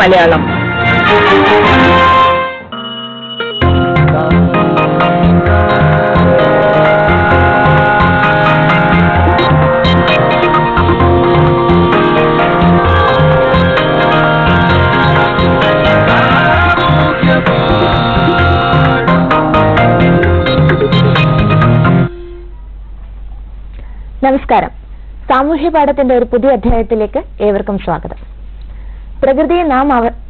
മലയാളം. നമസ്കാരം. സാമൂഹ്യ പാഠത്തിന്റെ ഒരു പുതിയ അധ്യായത്തിലേക്ക് ഏവർക്കും സ്വാഗതം. പ്രകൃതിയെ നാം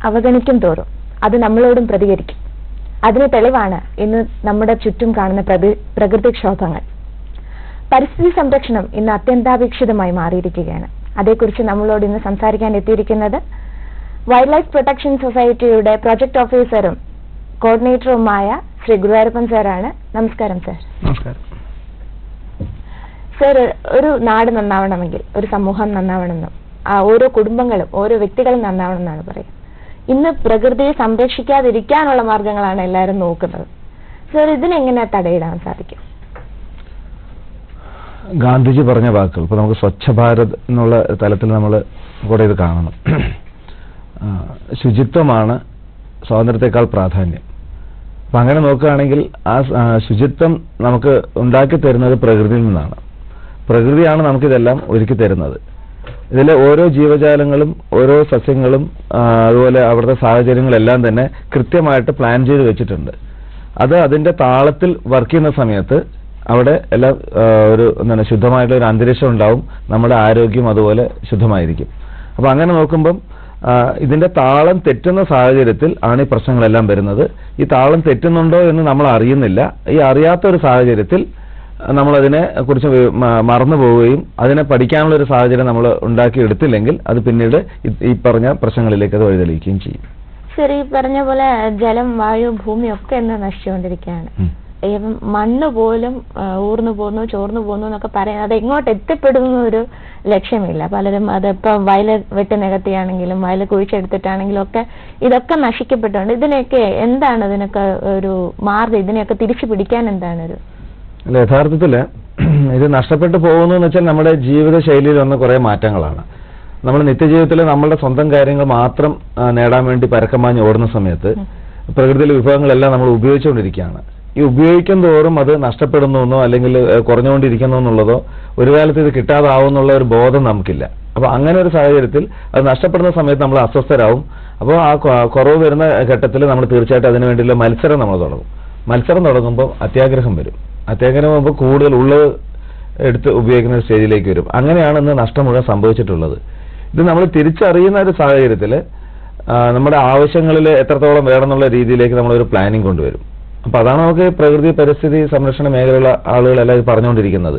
അവഗണിക്കും തോറും അത് നമ്മളോടും പ്രതികരിക്കും. അതിന് തെളിവാണ് ഇന്ന് നമ്മുടെ ചുറ്റും കാണുന്ന പ്രകൃതിക്ഷോഭങ്ങൾ. പരിസ്ഥിതി സംരക്ഷണം ഇന്ന് അത്യന്താപേക്ഷിതമായി മാറിയിരിക്കുകയാണ്. അതേക്കുറിച്ച് നമ്മളോട് ഇന്ന് സംസാരിക്കാൻ എത്തിയിരിക്കുന്നത് വൈൽഡ് ലൈഫ് പ്രൊട്ടക്ഷൻ സൊസൈറ്റിയുടെ പ്രൊജക്ട് ഓഫീസറും കോർഡിനേറ്ററുമായ ശ്രീ ഗുരുവായൂരപ്പൻ സാറാണ്. നമസ്കാരം സാർ. നമസ്കാരം സർ. ഒരു നാട് നന്നാവണമെങ്കിൽ, ഒരു സമൂഹം നന്നാവണമെന്നും ഓരോ കുടുംബങ്ങളും ഓരോ വ്യക്തികളും നന്നാവണമെന്നാണ് പറയുക. ഇന്ന് പ്രകൃതിയെ സംരക്ഷിക്കാതിരിക്കാനുള്ള മാർഗങ്ങളാണ് എല്ലാവരും നോക്കുന്നത്. സർ, ഇതിനെങ്ങനെ തടയിടാൻ സാധിക്കും? ഗാന്ധിജി പറഞ്ഞ വാക്കുകൾ ഇപ്പൊ നമുക്ക് സ്വച്ഛ ഭാരത് എന്നുള്ള തലത്തിൽ നമ്മൾ കൂടെ ഇത് കാണണം. ശുചിത്വമാണ് സ്വാതന്ത്ര്യത്തെക്കാൾ പ്രാധാന്യം. അപ്പൊ അങ്ങനെ നോക്കുകയാണെങ്കിൽ ആ ശുചിത്വം നമുക്ക് ഉണ്ടാക്കി തരുന്നത് പ്രകൃതിയിൽ നിന്നാണ്. പ്രകൃതിയാണ് നമുക്കിതെല്ലാം ഒരുക്കി തരുന്നത്. ഇതിലെ ഓരോ ജീവജാലങ്ങളും ഓരോ സസ്യങ്ങളും അതുപോലെ അവിടുത്തെ സാഹചര്യങ്ങളെല്ലാം തന്നെ കൃത്യമായിട്ട് പ്ലാൻ ചെയ്ത് വെച്ചിട്ടുണ്ട്. അത് അതിന്റെ താളത്തിൽ വർക്ക് ചെയ്യുന്ന സമയത്ത് അവിടെ എല്ലാം ഒരു ശുദ്ധമായിട്ടുള്ള ഒരു അന്തരീക്ഷം ഉണ്ടാവും. നമ്മുടെ ആരോഗ്യം അതുപോലെ ശുദ്ധമായിരിക്കും. അപ്പൊ അങ്ങനെ നോക്കുമ്പം ഇതിന്റെ താളം തെറ്റുന്ന സാഹചര്യത്തിൽ ആണ് ഈ പ്രശ്നങ്ങളെല്ലാം വരുന്നത്. ഈ താളം തെറ്റുന്നുണ്ടോ എന്ന് നമ്മൾ അറിയുന്നില്ല. ഈ അറിയാത്ത ഒരു സാഹചര്യത്തിൽ നമ്മളതിനെ കുറിച്ച് മറന്നു പോവുകയും അതിനെ പഠിക്കാനുള്ള ഒരു സാഹചര്യം നമ്മൾ ഉണ്ടാക്കിയെടുത്തില്ലെങ്കിൽ അത് പിന്നീട് ഈ പറഞ്ഞ പ്രശ്നങ്ങളിലേക്ക് അത് വഴിതെളിയിക്കുകയും ചെയ്യും. ശരി, പറഞ്ഞ പോലെ ജലം, വായു, ഭൂമി ഒക്കെ എന്ന് നശിച്ചുകൊണ്ടിരിക്കുകയാണ്. മണ്ണ് പോലും ഊർന്നു പോകുന്നു, ചോർന്നു പോകുന്നു എന്നൊക്കെ പറയുന്നത് അത് എങ്ങോട്ട് എത്തിപ്പെടുന്ന ഒരു ലക്ഷ്യമില്ല. പലരും അതിപ്പോ വയല് വെട്ടി നികത്തിയാണെങ്കിലും വയല് കുഴിച്ചെടുത്തിട്ടാണെങ്കിലും ഒക്കെ ഇതൊക്കെ നശിക്കപ്പെട്ടുണ്ട്. ഇതിനൊക്കെ എന്താണ് ഇതിനൊക്കെ ഒരു മാർഗം? ഇതിനെയൊക്കെ തിരിച്ചു പിടിക്കാൻ എന്താണ് ഒരു അല്ല, യഥാർത്ഥത്തില് ഇത് നഷ്ടപ്പെട്ടു പോകുന്നു എന്ന് വെച്ചാൽ നമ്മുടെ ജീവിത ശൈലിയിൽ വന്ന കുറെ മാറ്റങ്ങളാണ്. നമ്മൾ നിത്യജീവിതത്തിൽ നമ്മളുടെ സ്വന്തം കാര്യങ്ങൾ മാത്രം നേടാൻ വേണ്ടി പരക്കമാഞ്ഞ് ഓടുന്ന സമയത്ത് പ്രകൃതിയിലെ വിഭവങ്ങളെല്ലാം നമ്മൾ ഉപയോഗിച്ചുകൊണ്ടിരിക്കുകയാണ്. ഈ ഉപയോഗിക്കും തോറും അത് നഷ്ടപ്പെടുന്നു അല്ലെങ്കിൽ കുറഞ്ഞുകൊണ്ടിരിക്കുന്നു എന്നുള്ളതോ ഒരു കാലത്ത് ഇത് കിട്ടാതാവുന്നുള്ള ഒരു ബോധം നമുക്കില്ല. അപ്പൊ അങ്ങനെ ഒരു സാഹചര്യത്തിൽ അത് നഷ്ടപ്പെടുന്ന സമയത്ത് നമ്മൾ അസ്വസ്ഥരാകും. അപ്പോൾ ആ കുറവ് വരുന്ന ഘട്ടത്തിൽ നമ്മൾ തീർച്ചയായിട്ടും അതിനു വേണ്ടിയുള്ള മത്സരം നമ്മൾ തുടങ്ങും. മത്സരം തുടങ്ങുമ്പോൾ അത്യാഗ്രഹം വരും. അത്യാഗ്രഹം ആകുമ്പോൾ കൂടുതൽ ഉള്ളത് എടുത്ത് ഉപയോഗിക്കുന്ന ഒരു സ്റ്റേജിലേക്ക് വരും. അങ്ങനെയാണ് ഇന്ന് നഷ്ടം മുഴുവൻ സംഭവിച്ചിട്ടുള്ളത്. ഇത് നമ്മൾ തിരിച്ചറിയുന്ന ഒരു സാഹചര്യത്തിൽ നമ്മുടെ ആവശ്യങ്ങളിൽ എത്രത്തോളം വേണമെന്നുള്ള രീതിയിലേക്ക് നമ്മളൊരു പ്ലാനിങ് കൊണ്ടുവരും. അപ്പൊ അതാണ് നമുക്ക് പ്രകൃതി പരിസ്ഥിതി സംരക്ഷണ മേഖലയുള്ള ആളുകളെല്ലാം ഇത് പറഞ്ഞുകൊണ്ടിരിക്കുന്നത്.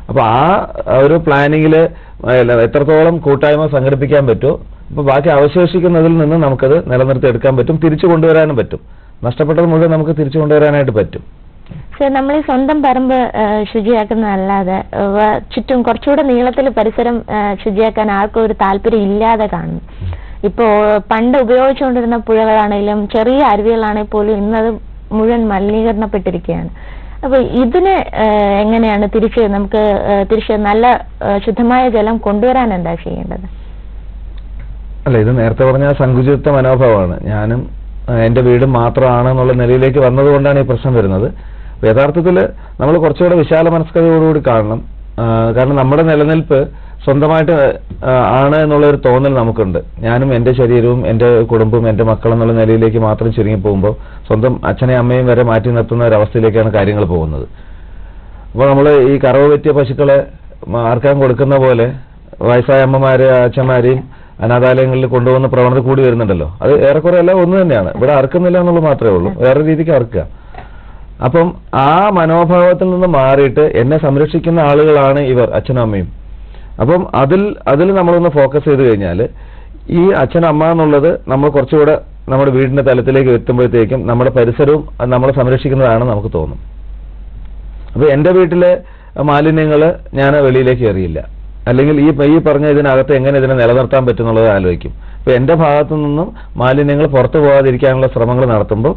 അപ്പൊ ആ ഒരു പ്ലാനിങ്ങിൽ എത്രത്തോളം കൂട്ടായ്മ സംഘടിപ്പിക്കാൻ പറ്റുമോ അപ്പൊ ബാക്കി അവശേഷിക്കുന്നതിൽ നിന്ന് നമുക്കത് നിലനിർത്തി എടുക്കാൻ പറ്റും, തിരിച്ചു കൊണ്ടുവരാനും പറ്റും. നഷ്ടപ്പെട്ടത് മുഴുവൻ നമുക്ക് തിരിച്ചു കൊണ്ടുവരാനായിട്ട് പറ്റും. സർ, നമ്മൾ ഈ സ്വന്തം പറമ്പ് ശുചിയാക്കുന്നതല്ലാതെ ചുറ്റും കുറച്ചുകൂടെ നീളത്തിൽ പരിസരം ശുചിയാക്കാൻ ആർക്കും ഒരു താല്പര്യം ഇല്ലാതെ കാണുന്നു. ഇപ്പോ പണ്ട് ഉപയോഗിച്ചുകൊണ്ടിരുന്ന പുഴകളാണെങ്കിലും ചെറിയ അരുവികളാണെങ്കിൽ പോലും ഇന്നത് മുഴുവൻ മലിനീകരണപ്പെട്ടിരിക്കുകയാണ്. അപ്പൊ ഇതിന് എങ്ങനെയാണ് തിരിച്ച് നല്ല ശുദ്ധമായ ജലം കൊണ്ടുവരാൻ എന്താ ചെയ്യേണ്ടത്? അല്ല, ഇത് നേരത്തെ പറഞ്ഞ സങ്കുചിത മനോഭാവമാണ്. ഞാനും എന്റെ വീടും മാത്രമാണെന്നുള്ള നിലയിലേക്ക് വന്നതുകൊണ്ടാണ് ഈ പ്രശ്നം വരുന്നത്. യഥാർത്ഥത്തിൽ നമ്മൾ കുറച്ചുകൂടെ വിശാല മനസ്കതയോടുകൂടി കാണണം. കാരണം നമ്മുടെ നിലനിൽപ്പ് സ്വന്തമായിട്ട് ആണ് എന്നുള്ള ഒരു തോന്നൽ നമുക്കുണ്ട്. ഞാനും എന്റെ ശരീരവും എന്റെ കുടുംബവും എന്റെ മക്കളും എന്നുള്ള നിലയിലേക്ക് മാത്രം ചുരുങ്ങി പോകുമ്പോൾ സ്വന്തം അച്ഛനെയും അമ്മയും വരെ മാറ്റി നിർത്തുന്ന ഒരു അവസ്ഥയിലേക്കാണ് കാര്യങ്ങൾ പോകുന്നത്. അപ്പോൾ നമ്മൾ ഈ കറവ് പറ്റിയ പശുക്കളെ ആർക്കാൻ കൊടുക്കുന്ന പോലെ വയസ്സായ അമ്മമാരെ അച്ഛന്മാരെയും അനാഥാലയങ്ങളിൽ കൊണ്ടുപോകുന്ന പ്രവണത കൂടി വരുന്നുണ്ടല്ലോ. അത് ഏറെക്കുറെ എല്ലാം ഒന്ന് തന്നെയാണ്. ഇവിടെ അറുക്കുന്നില്ല എന്നുള്ളത് മാത്രമേ ഉള്ളൂ, വേറെ രീതിക്ക് അറുക്കുക. അപ്പം ആ മനോഭാവത്തിൽ നിന്ന് മാറിയിട്ട് എന്നെ സംരക്ഷിക്കുന്ന ആളുകളാണ് ഇവർ, അച്ഛനും അമ്മയും. അപ്പം അതിൽ നമ്മളൊന്ന് ഫോക്കസ് ചെയ്ത് കഴിഞ്ഞാൽ ഈ അച്ഛനമ്മ എന്നുള്ളത് നമ്മൾ കുറച്ചുകൂടെ നമ്മുടെ വീടിന്റെ തലത്തിലേക്ക് എത്തുമ്പോഴത്തേക്കും നമ്മുടെ പരിസരവും നമ്മളെ സംരക്ഷിക്കുന്നതാണ് നമുക്ക് തോന്നും. അപ്പൊ എന്റെ വീട്ടിലെ മാലിന്യങ്ങൾ ഞാൻ വെളിയിലേക്ക് എറിയില്ല, അല്ലെങ്കിൽ ഈ പറഞ്ഞ ഇതിനകത്ത് എങ്ങനെ ഇതിനെ നിലനിർത്താൻ പറ്റുന്നുള്ളത് ആലോചിക്കും. അപ്പൊ എന്റെ ഭാഗത്തു നിന്നും മാലിന്യങ്ങൾ പുറത്തു പോകാതിരിക്കാനുള്ള ശ്രമങ്ങൾ നടത്തുമ്പോൾ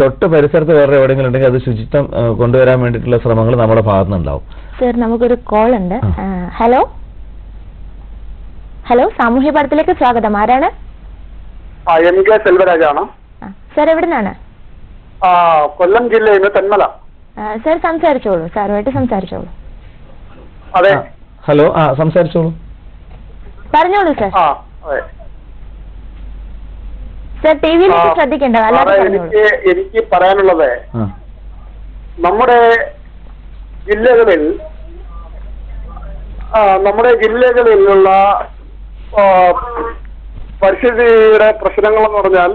തൊട്ട് പരിസരത്ത് വേറെ എവിടെയെങ്കിലും ഉണ്ടെങ്കിൽ അത് ശുചിത്വം കൊണ്ടുവരാൻ വേണ്ടിയിട്ടുള്ള ശ്രമങ്ങൾ നമ്മുടെ ഭാഗത്തു നിന്നുണ്ടാവും. സർ, നമുക്കൊരു കോൾ ഉണ്ട്. ഹലോ, സാമൂഹ്യ പാഠത്തിലേക്ക് സ്വാഗതം. ആരാണ്? MK സെൽവരാജാണ്. സാർ എവിടെ നിന്നാണ്? കൊല്ലം ജില്ലയിൽ നിന്ന് തെന്മല. സാർ സംസാരിച്ചോളൂ, സാറുമായിട്ട് സംസാരിച്ചോളൂ. അതെ, ഹലോ, സംസാരിച്ചോളൂ, പറഞ്ഞോളൂ സാർ. അതെ സാർ, ടി വിയിലേക്ക് ശ്രദ്ധിക്കണ്ട, അല്ലാതെ പറഞ്ഞോളൂ. എനിക്ക് പറയാനുള്ളത്, നമ്മുടെ ജില്ലകളിലുള്ള പരിസ്ഥിതിയുടെ പ്രശ്നങ്ങളെന്ന് പറഞ്ഞാൽ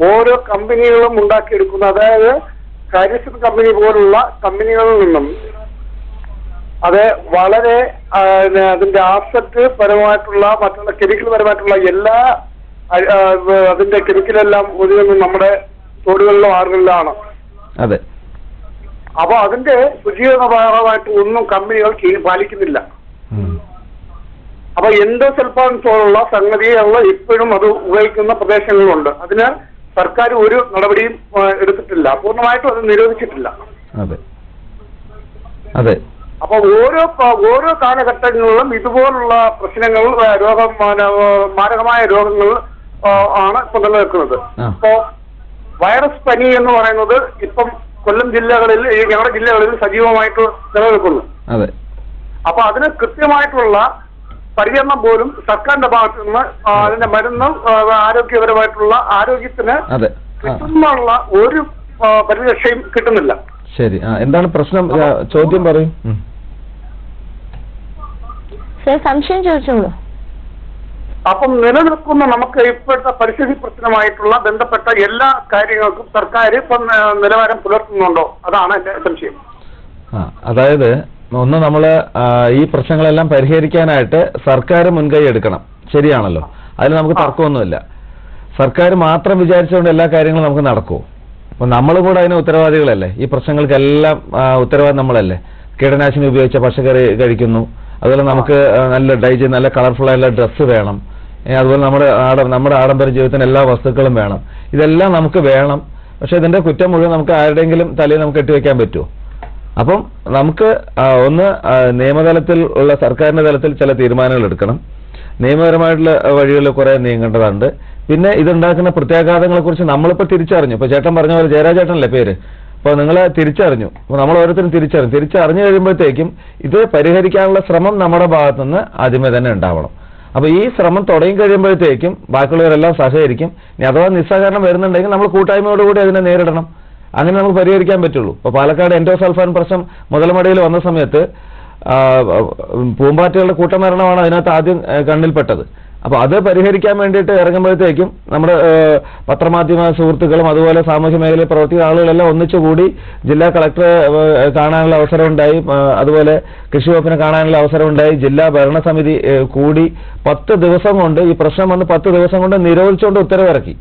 ഓരോ കമ്പനികളും ഉണ്ടാക്കിയെടുക്കുന്ന, അതായത് ഹാരിസൺ കമ്പനി പോലുള്ള കമ്പനികളിൽ നിന്നും അത് വളരെ അതിന്റെ ആസെറ്റ് പരമായിട്ടുള്ള മറ്റുള്ള കെമിക്കൽ പരമായിട്ടുള്ള എല്ലാ അതിന്റെ കെമിക്കലെല്ലാം ഒഴുകുന്നത് നമ്മുടെ തോടുകളിലോ ആറുകളിലാണ്. അതെ. അപ്പൊ അതിന്റെ ശുചീകരണപരമായിട്ട് ഒന്നും കമ്പനികൾ പാലിക്കുന്നില്ല. അപ്പൊ എൻഡോസൾഫാൻ പോലുള്ള സംഗതികൾ ഇപ്പോഴും അത് ഉപയോഗിക്കുന്ന പ്രദേശങ്ങളുണ്ട്. അതിന് സർക്കാർ ഒരു നടപടിയും എടുത്തിട്ടില്ല, പൂർണ്ണമായിട്ടും അത് നിരോധിച്ചിട്ടില്ല. അതെ അതെ. അപ്പൊ ഓരോ കാലഘട്ടങ്ങളിലും ഇതുപോലുള്ള പ്രശ്നങ്ങൾ, മാരകമായ രോഗങ്ങൾ ആണ് ഇപ്പൊ നിലനിൽക്കുന്നത്. ഇപ്പോ വൈറസ് പനി എന്ന് പറയുന്നത് ഇപ്പം കൊല്ലം ജില്ലകളിൽ, ഞങ്ങളുടെ ജില്ലകളിൽ സജീവമായിട്ട് നിലനിൽക്കുന്നു. അപ്പൊ അതിന് കൃത്യമായിട്ടുള്ള പരിചരണം പോലും സർക്കാരിന്റെ ഭാഗത്ത് നിന്ന് അതിന്റെ മരുന്ന് ആരോഗ്യപരമായിട്ടുള്ള ആരോഗ്യത്തിന് കിട്ടുന്നുള്ള ഒരു പരിരക്ഷയും കിട്ടുന്നില്ല. ശരി, എന്താണ് പ്രശ്നം? ചോദ്യം പറയൂ. സംശയം ചോദിച്ചോളൂ. അപ്പം നിലനിൽക്കുന്ന നമുക്ക് ഇപ്പോഴത്തെ പരിസ്ഥിതി പ്രശ്നമായിട്ടുള്ള ബന്ധപ്പെട്ട എല്ലാ കാര്യങ്ങൾക്കും സർക്കാർ ഇപ്പം നിലവാരം പുലർത്തുന്നുണ്ടോ? അതാണ് എന്റെ സംശയം. അതായത് ഒന്ന്, നമ്മൾ ഈ പ്രശ്നങ്ങളെല്ലാം പരിഹരിക്കാനായിട്ട് സർക്കാർ മുൻകൈ എടുക്കണം. ശരിയാണല്ലോ, അതിൽ നമുക്ക് തർക്കമൊന്നുമില്ല. സർക്കാർ മാത്രം വിചാരിച്ചുകൊണ്ട് എല്ലാ കാര്യങ്ങളും നമുക്ക് നടക്കുമോ? അപ്പൊ നമ്മൾ കൂടെ അതിന് ഉത്തരവാദികളല്ലേ? ഈ പ്രശ്നങ്ങൾക്കെല്ലാം ഉത്തരവാദി നമ്മളല്ലേ? കീടനാശിനി ഉപയോഗിച്ച പച്ചക്കറി കഴിക്കുന്നു, അതുപോലെ നമുക്ക് നല്ല നല്ല കളർഫുൾ ആയിട്ടുള്ള ഡ്രസ്സ് വേണം, അതുപോലെ നമ്മുടെ ആഡംബര ജീവിതത്തിന് എല്ലാ വസ്തുക്കളും വേണം. ഇതെല്ലാം നമുക്ക് വേണം. പക്ഷെ ഇതിന്റെ കുറ്റം മുഴുവൻ നമുക്ക് ആരുടെയെങ്കിലും തലയിൽ നമുക്ക് കെട്ടിവെക്കാൻ പറ്റുമോ? അപ്പം നമുക്ക് ഒന്ന് നിയമതലത്തിൽ ഉള്ള സർക്കാരിന്റെ തലത്തിൽ ചില തീരുമാനങ്ങൾ എടുക്കണം. നിയമപരമായിട്ടുള്ള വഴികളിൽ കുറെ നീങ്ങേണ്ടതുണ്ട്. പിന്നെ ഇതുണ്ടാക്കുന്ന പ്രത്യാഘാതങ്ങളെ കുറിച്ച് നമ്മളിപ്പോൾ തിരിച്ചറിഞ്ഞു. ഇപ്പൊ ചേട്ടൻ പറഞ്ഞ പോലെ, ജയരാജേട്ടനല്ലേ പേര്, അപ്പോൾ നിങ്ങൾ തിരിച്ചറിഞ്ഞു. അപ്പോൾ നമ്മൾ ഓരോരുത്തരും തിരിച്ചറിഞ്ഞു കഴിയുമ്പോഴത്തേക്കും ഇത് പരിഹരിക്കാനുള്ള ശ്രമം നമ്മുടെ ഭാഗത്തുനിന്ന് ആദ്യമേ തന്നെ ഉണ്ടാവണം. അപ്പോൾ ഈ ശ്രമം തുടങ്ങി കഴിയുമ്പോഴത്തേക്കും ബാക്കിയുള്ളവരെല്ലാം സഹകരിക്കും. ഇനി അഥവാ നിസ്സഹകരണം വരുന്നുണ്ടെങ്കിൽ നമ്മൾ കൂട്ടായ്മയോടുകൂടി അതിനെ നേരിടണം. അങ്ങനെ നമുക്ക് പരിഹരിക്കാൻ പറ്റുള്ളൂ. ഇപ്പോൾ പാലക്കാട് എൻഡോസൾഫാൻ പ്രശ്നം മുതലമടയിൽ വന്ന സമയത്ത് പൂമ്പാറ്റകളുടെ കൂട്ടമരണമാണ് അതിനകത്ത് ആദ്യം കണ്ണിൽപ്പെട്ടത്. അപ്പോൾ അത് പരിഹരിക്കാൻ വേണ്ടിയിട്ട് ഇറങ്ങുമ്പോഴത്തേക്കും നമ്മുടെ പത്രമാധ്യമ സുഹൃത്തുക്കളും അതുപോലെ സാമൂഹ്യ മേഖലയിൽ പ്രവർത്തിക്കുന്ന ആളുകളെല്ലാം ഒന്നിച്ചുകൂടി ജില്ലാ കളക്ടറെ കാണാനുള്ള അവസരമുണ്ടായി, അതുപോലെ കൃഷി വകുപ്പിനെ കാണാനുള്ള അവസരമുണ്ടായി. ജില്ലാ ഭരണസമിതി കൂടി 10 ദിവസം കൊണ്ട് ഈ പ്രശ്നം വന്ന് 10 ദിവസം കൊണ്ട് നിരോധിച്ചുകൊണ്ട് ഉത്തരവിറക്കി.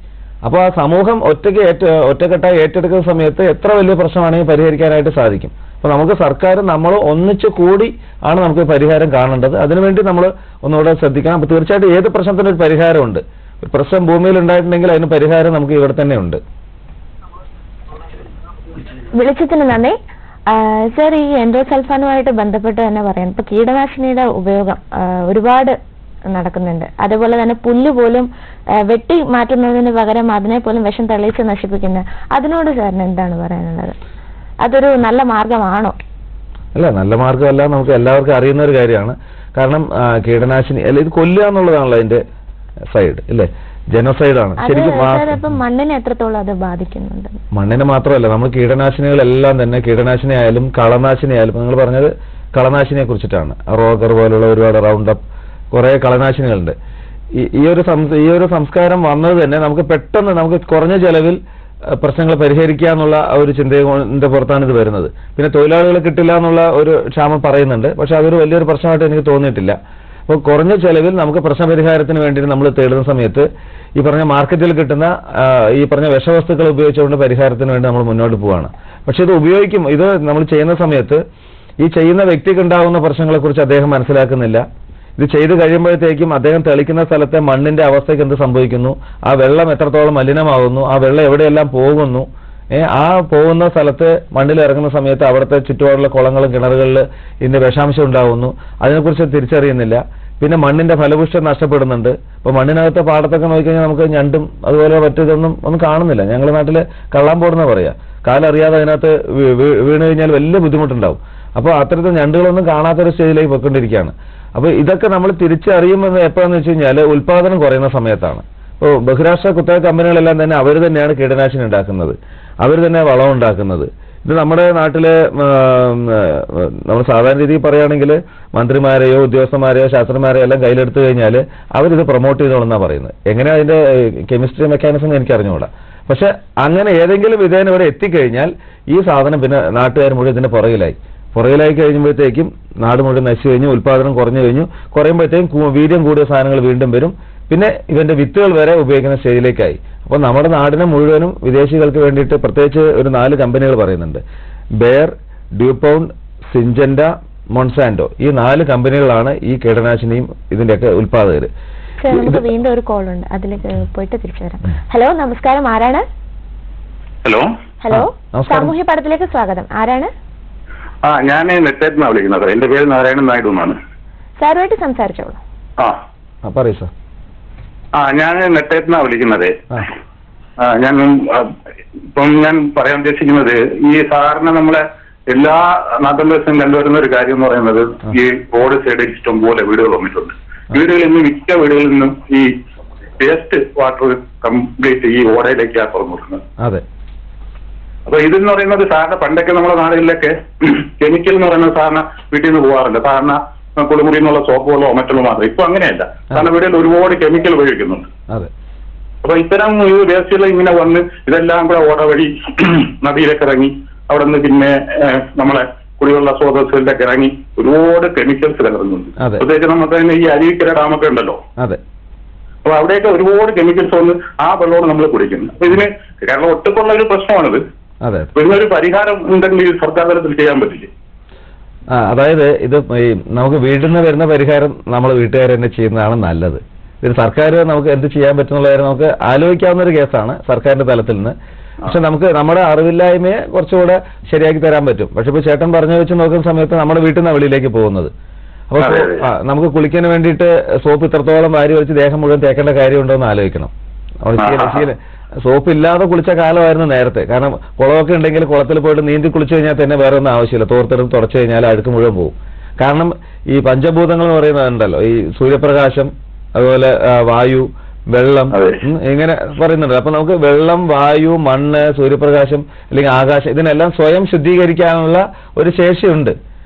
അപ്പോൾ ആ സമൂഹം ഒറ്റക്കെട്ടായി ഏറ്റെടുക്കുന്ന സമയത്ത് എത്ര വലിയ പ്രശ്നമാണെങ്കിൽ പരിഹരിക്കാനായിട്ട് സാധിക്കും. അപ്പോൾ നമുക്ക് സർക്കാർ നമ്മൾ ഒന്നിച്ചു കൂടി ആണ് നമുക്ക് പരിഹാരം കാണേണ്ടത്. അതിനുവേണ്ടി നമ്മൾ ഒന്നുകൂടെ ശ്രദ്ധിക്കണം. അപ്പോൾ തീർച്ചയായിട്ടും ഏത് പ്രശ്നത്തിനും ഒരു പരിഹാരമുണ്ട്. ഒരു പ്രശ്നം ഭൂമിയിൽ ഉണ്ടായിട്ടുണ്ടെങ്കിൽ അതിന് പരിഹാരം നമുക്ക് ഇവിടെ തന്നെ ഉണ്ട്. വിളിച്ചതിന് നന്ദി സർ. ഈ എൻഡോസൾഫാനുമായിട്ട് ബന്ധപ്പെട്ട് തന്നെ പറയാം, ഇപ്പൊ കീടനാശിനിയുടെ ഉപയോഗം ഒരുപാട് നടക്കുന്നുണ്ട്. അതുപോലെ തന്നെ പുല്ല് പോലും വെട്ടി മാറ്റുന്നതിന് പകരം അതിനെ പോലും വിഷം തെളിയിച്ച് നശിപ്പിക്കുന്ന, അതിനോട് സാറിന് എന്താണ് പറയാനുള്ളത്? അതൊരു നല്ല മാർഗമാണോ? അല്ല, നല്ല മാർഗമല്ല. നമുക്ക് എല്ലാവർക്കും അറിയുന്ന ഒരു കാര്യമാണ്. കാരണം കീടനാശിനി അല്ല, ഇത് കൊല്ലുക എന്നുള്ളതാണല്ലോ അതിന്റെ സൈഡ്, അല്ലേ? ജനോസൈഡാണ് ശരിക്കും. മണ്ണിനെ എത്രത്തോളം അത് ബാധിക്കുന്നുണ്ട്? മണ്ണിനെ മാത്രമല്ല, നമ്മൾ കീടനാശിനികളെല്ലാം തന്നെ, കീടനാശിനി ആയാലും കളനാശിനി ആയാലും, നിങ്ങൾ പറഞ്ഞത് കളനാശിനിയെ കുറിച്ചിട്ടാണ്. റോഗർ പോലുള്ള ഒരുപാട് റൗണ്ടപ്പ് കുറെ കളനാശിനികളുണ്ട്. ഈ ഒരു സംസ്കാരം വന്നത് തന്നെ നമുക്ക് പെട്ടെന്ന് നമുക്ക് കുറഞ്ഞ ചെലവിൽ പ്രശ്നങ്ങൾ പരിഹരിക്കുക എന്നുള്ള ഒരു ചിന്തയുടെ പുറത്താണ് ഇത് വരുന്നത്. പിന്നെ തൊഴിലാളികളെ കിട്ടില്ല എന്നുള്ള ഒരു ക്ഷാമം പറയുന്നുണ്ട്. പക്ഷെ അതൊരു വലിയൊരു പ്രശ്നമായിട്ട് എനിക്ക് തോന്നിയിട്ടില്ല. അപ്പോൾ കുറഞ്ഞ ചെലവിൽ നമുക്ക് പ്രശ്നപരിഹാരത്തിന് വേണ്ടി നമ്മൾ തേടുന്ന സമയത്ത് ഈ പറഞ്ഞ മാർക്കറ്റിൽ കിട്ടുന്ന ഈ പറഞ്ഞ വിഷവസ്തുക്കൾ ഉപയോഗിച്ചുകൊണ്ട് പരിഹാരത്തിന് വേണ്ടി നമ്മൾ മുന്നോട്ട് പോവുകയാണ്. പക്ഷെ ഇത് നമ്മൾ ചെയ്യുന്ന സമയത്ത് ഈ ചെയ്യുന്ന വ്യക്തിക്ക് ഉണ്ടാകുന്ന പ്രശ്നങ്ങളെക്കുറിച്ച് അദ്ദേഹം മനസ്സിലാക്കുന്നില്ല. ഇത് ചെയ്ത് കഴിയുമ്പോഴത്തേക്കും അദ്ദേഹം തെളിക്കുന്ന സ്ഥലത്തെ മണ്ണിന്റെ അവസ്ഥയ്ക്ക് എന്ത് സംഭവിക്കുന്നു, ആ വെള്ളം എത്രത്തോളം മലിനമാകുന്നു, ആ വെള്ളം എവിടെയെല്ലാം പോകുന്നു, ആ പോകുന്ന സ്ഥലത്ത് മണ്ണിൽ ഇറങ്ങുന്ന സമയത്ത് അവിടുത്തെ ചുറ്റുപാടുള്ള കുളങ്ങളും കിണറുകളിൽ ഇതിന്റെ വിഷാംശം ഉണ്ടാകുന്നു, അതിനെക്കുറിച്ച് തിരിച്ചറിയുന്നില്ല. പിന്നെ മണ്ണിന്റെ ഫലപുഷ്ടം നഷ്ടപ്പെടുന്നുണ്ട്. ഇപ്പൊ മണ്ണിനകത്തെ പാടത്തൊക്കെ നോക്കിക്കഴിഞ്ഞാൽ നമുക്ക് ഞണ്ടും അതുപോലെ മറ്റേതൊന്നും ഒന്നും കാണുന്നില്ല. ഞങ്ങളുടെ നാട്ടില് കള്ളാൻ പോടുന്ന പറയാ, കാലറിയാതെ അതിനകത്ത് വീണ് കഴിഞ്ഞാൽ വലിയ ബുദ്ധിമുട്ടുണ്ടാവും. അപ്പോൾ അത്തരത്തിൽ ഞണ്ടുകളൊന്നും കാണാത്തൊരു സ്റ്റേജിലേക്ക് പോയിക്കൊണ്ടിരിക്കുകയാണ്. അപ്പൊ ഇതൊക്കെ നമ്മൾ തിരിച്ചറിയുമെന്ന് എപ്പോഴാന്ന് വെച്ച് കഴിഞ്ഞാൽ ഉൽപാദനം കുറയുന്ന സമയത്താണ്. ഇപ്പോൾ ബഹുരാഷ്ട്ര കുത്തക കമ്പനികളെല്ലാം തന്നെ അവർ തന്നെയാണ് കീടനാശിനി ഉണ്ടാക്കുന്നത്, അവർ തന്നെ വളം ഉണ്ടാക്കുന്നത്. ഇത് നമ്മുടെ നാട്ടിലെ നമ്മൾ സാധാരണ രീതിയിൽ പറയുകയാണെങ്കിൽ മന്ത്രിമാരെയോ ഉദ്യോഗസ്ഥന്മാരെയോ ശാസ്ത്രന്മാരെയോ എല്ലാം കയ്യിലെടുത്തു കഴിഞ്ഞാൽ അവരിത് പ്രൊമോട്ട് ചെയ്തോളെന്നാണ് പറയുന്നത്. എങ്ങനെയാ അതിന്റെ കെമിസ്ട്രി മെക്കാനിസം എനിക്ക് അറിഞ്ഞുകൂടാ. പക്ഷെ അങ്ങനെ ഏതെങ്കിലും വിധേന ഇവിടെ എത്തിക്കഴിഞ്ഞാൽ ഈ സാധനം പിന്നെ നാട്ടുകാർ മുഴുവൻ ഇതിന്റെ പുറകിലായി കഴിയുമ്പോഴത്തേക്കും നാട് മുഴുവൻ നശിച്ചു കഴിഞ്ഞു, ഉൽപാദനം കുറഞ്ഞു കഴിഞ്ഞു. കുറയുമ്പോഴത്തേക്കും വീര്യം കൂടിയ സാധനങ്ങൾ വീണ്ടും വരും. പിന്നെ ഇവന്റെ വിത്തുകൾ വരെ ഉപയോഗിക്കുന്ന സ്റ്റേജിലേക്കായി. അപ്പോൾ നമ്മുടെ നാടിനെ മുഴുവനും വിദേശികൾക്ക് വേണ്ടിയിട്ട് പ്രത്യേകിച്ച് ഒരു 4 കമ്പനികൾ പറയുന്നുണ്ട്. ബെയർ, ഡ്യൂപൗണ്ട്, സിഞ്ചൻഡ, മൊൺസാൻഡോ, ഈ 4 കമ്പനികളാണ് ഈ കീടനാശിനിയും ഇതിന്റെയൊക്കെ ഉൽപാദകർ. നമുക്ക് വീണ്ടും ഒരു കോൾ ഉണ്ട്, അതിലേക്ക് പോയിട്ട് തിരിച്ചു വരാം. ഹലോ, നമസ്കാരം. ആരാണ്? ഹലോ, സാമൂഹ്യ പാഠത്തിലേക്ക് സ്വാഗതം. ആരാണ്? ഞാൻ നെറ്റേറ്റിനാ വിളിക്കുന്നത്. എന്റെ പേര് നാരായണൻ നായിഡു എന്നാണ്. സാറുമായിട്ട് സംസാരിച്ചോളൂ. പറയൂ സാർ. ഞാൻ നെറ്റേറ്റിനാ വിളിക്കുന്നത്. ഞാൻ പറയാൻ ഉദ്ദേശിക്കുന്നത്, ഈ സാറിന് നമ്മളെ എല്ലാ നാട്ടിൻ ദിവസവും കണ്ടുവരുന്ന ഒരു കാര്യം എന്ന് പറയുന്നത്, ഈ റോഡ് സൈഡിൽ ഇഷ്ടം പോലെ വീടുകൾ വന്നിട്ടുണ്ട്. വീടുകളിൽ നിന്ന് മിക്ക വീടുകളിൽ നിന്നും ഈ വേസ്റ്റ് വാട്ടർ കംപ്ലീറ്റ് ഈ ഓടയിലേക്കാണ് തുറന്നു കൊടുക്കുന്നത്. അതെ. അപ്പൊ ഇതെന്ന് പറയുന്നത് സാറിന് പണ്ടൊക്കെ നമ്മുടെ നാടുകളിലൊക്കെ കെമിക്കൽ എന്ന് പറയുന്നത് സാറിന് വീട്ടിൽ നിന്ന് പോകാറില്ല. സാറിന് കുളിമുറി എന്നുള്ള സോപ്പുകളോ മറ്റുള്ള മാത്രം. ഇപ്പൊ അങ്ങനെയല്ല, കാരണം വീടുകളിൽ ഒരുപാട് കെമിക്കൽ ഉപയോഗിക്കുന്നുണ്ട്. അപ്പൊ ഇത്തരം ഈ വേസ്റ്റുകൾ ഇങ്ങനെ വന്ന് ഇതെല്ലാം കൂടെ ഓട വഴി നദിയിലേക്ക് ഇറങ്ങി അവിടെ നിന്ന് പിന്നെ നമ്മളെ കുടിവെള്ള സ്രോതസ്സുകളിലേക്ക് ഇറങ്ങി ഒരുപാട് കെമിക്കൽസ് കലർന്നുണ്ട്. പ്രത്യേകിച്ച് നമുക്ക് തന്നെ ഈ അരുവിക്കര ഡാമൊക്കെ ഉണ്ടല്ലോ, അപ്പൊ അവിടെയൊക്കെ ഒരുപാട് കെമിക്കൽസ് വന്ന് ആ വെള്ളമാണ് നമ്മൾ കുടിക്കുന്നത്. അപ്പൊ ഇതിന് കേരളം ഒറ്റക്കുള്ള ഒരു പ്രശ്നമാണിത്. ഇതിനൊരു പരിഹാരം ഉണ്ടെങ്കിൽ സർക്കാർ തലത്തിൽ ചെയ്യാൻ പറ്റില്ലേ? അതായത് ഇത് നമുക്ക് വീട്ടിൽ നിന്ന് വരുന്ന പരിഹാരം നമ്മൾ വീട്ടുകാർ തന്നെ ചെയ്യുന്നതാണ് നല്ലത്. ഇത് സർക്കാർ നമുക്ക് എന്ത് ചെയ്യാൻ പറ്റുന്നുള്ള കാര്യം നമുക്ക് ആലോചിക്കാവുന്ന ഒരു കേസാണ് സർക്കാരിന്റെ തലത്തിൽ നിന്ന്. പക്ഷെ നമുക്ക് നമ്മുടെ അറിവില്ലായ്മയെ കുറച്ചുകൂടെ ശരിയാക്കി തരാൻ പറ്റും. പക്ഷെ ഇപ്പൊ ചേട്ടൻ പറഞ്ഞു വെച്ച് നോക്കുന്ന സമയത്ത് നമ്മുടെ വീട്ടിൽ നിന്ന് വെളിയിലേക്ക് പോകുന്നത്. അപ്പൊ നമുക്ക് കുളിക്കാൻ വേണ്ടിയിട്ട് സോപ്പ് ഇത്രത്തോളം വാരി വെച്ച് ദേഹം മുഴുവൻ തേക്കേണ്ട കാര്യമുണ്ടോ എന്ന് ആലോചിക്കണം. സോപ്പ് ഇല്ലാതെ കുളിച്ച കാലമായിരുന്നു നേരത്തെ. കാരണം കുളമൊക്കെ ഉണ്ടെങ്കിൽ കുളത്തിൽ പോയിട്ട് നീന്തി കുളിച്ചു കഴിഞ്ഞാൽ തന്നെ വേറെ ഒന്നും ആവശ്യമില്ല. തോർത്തെടുത്ത് തുടച്ചു കഴിഞ്ഞാൽ അഴുക്ക് മുഴുവൻ പോകും. കാരണം ഈ പഞ്ചഭൂതങ്ങൾ എന്ന് പറയുന്നതുണ്ടല്ലോ, ഈ സൂര്യപ്രകാശം, അതുപോലെ വായു, വെള്ളം, ഇങ്ങനെ പറയുന്നുണ്ട്. അപ്പൊ നമുക്ക് വെള്ളം, വായു, മണ്ണ്, സൂര്യപ്രകാശം അല്ലെങ്കിൽ ആകാശം, ഇതിനെല്ലാം സ്വയം ശുദ്ധീകരിക്കാനുള്ള ഒരു ശേഷിയുണ്ട്.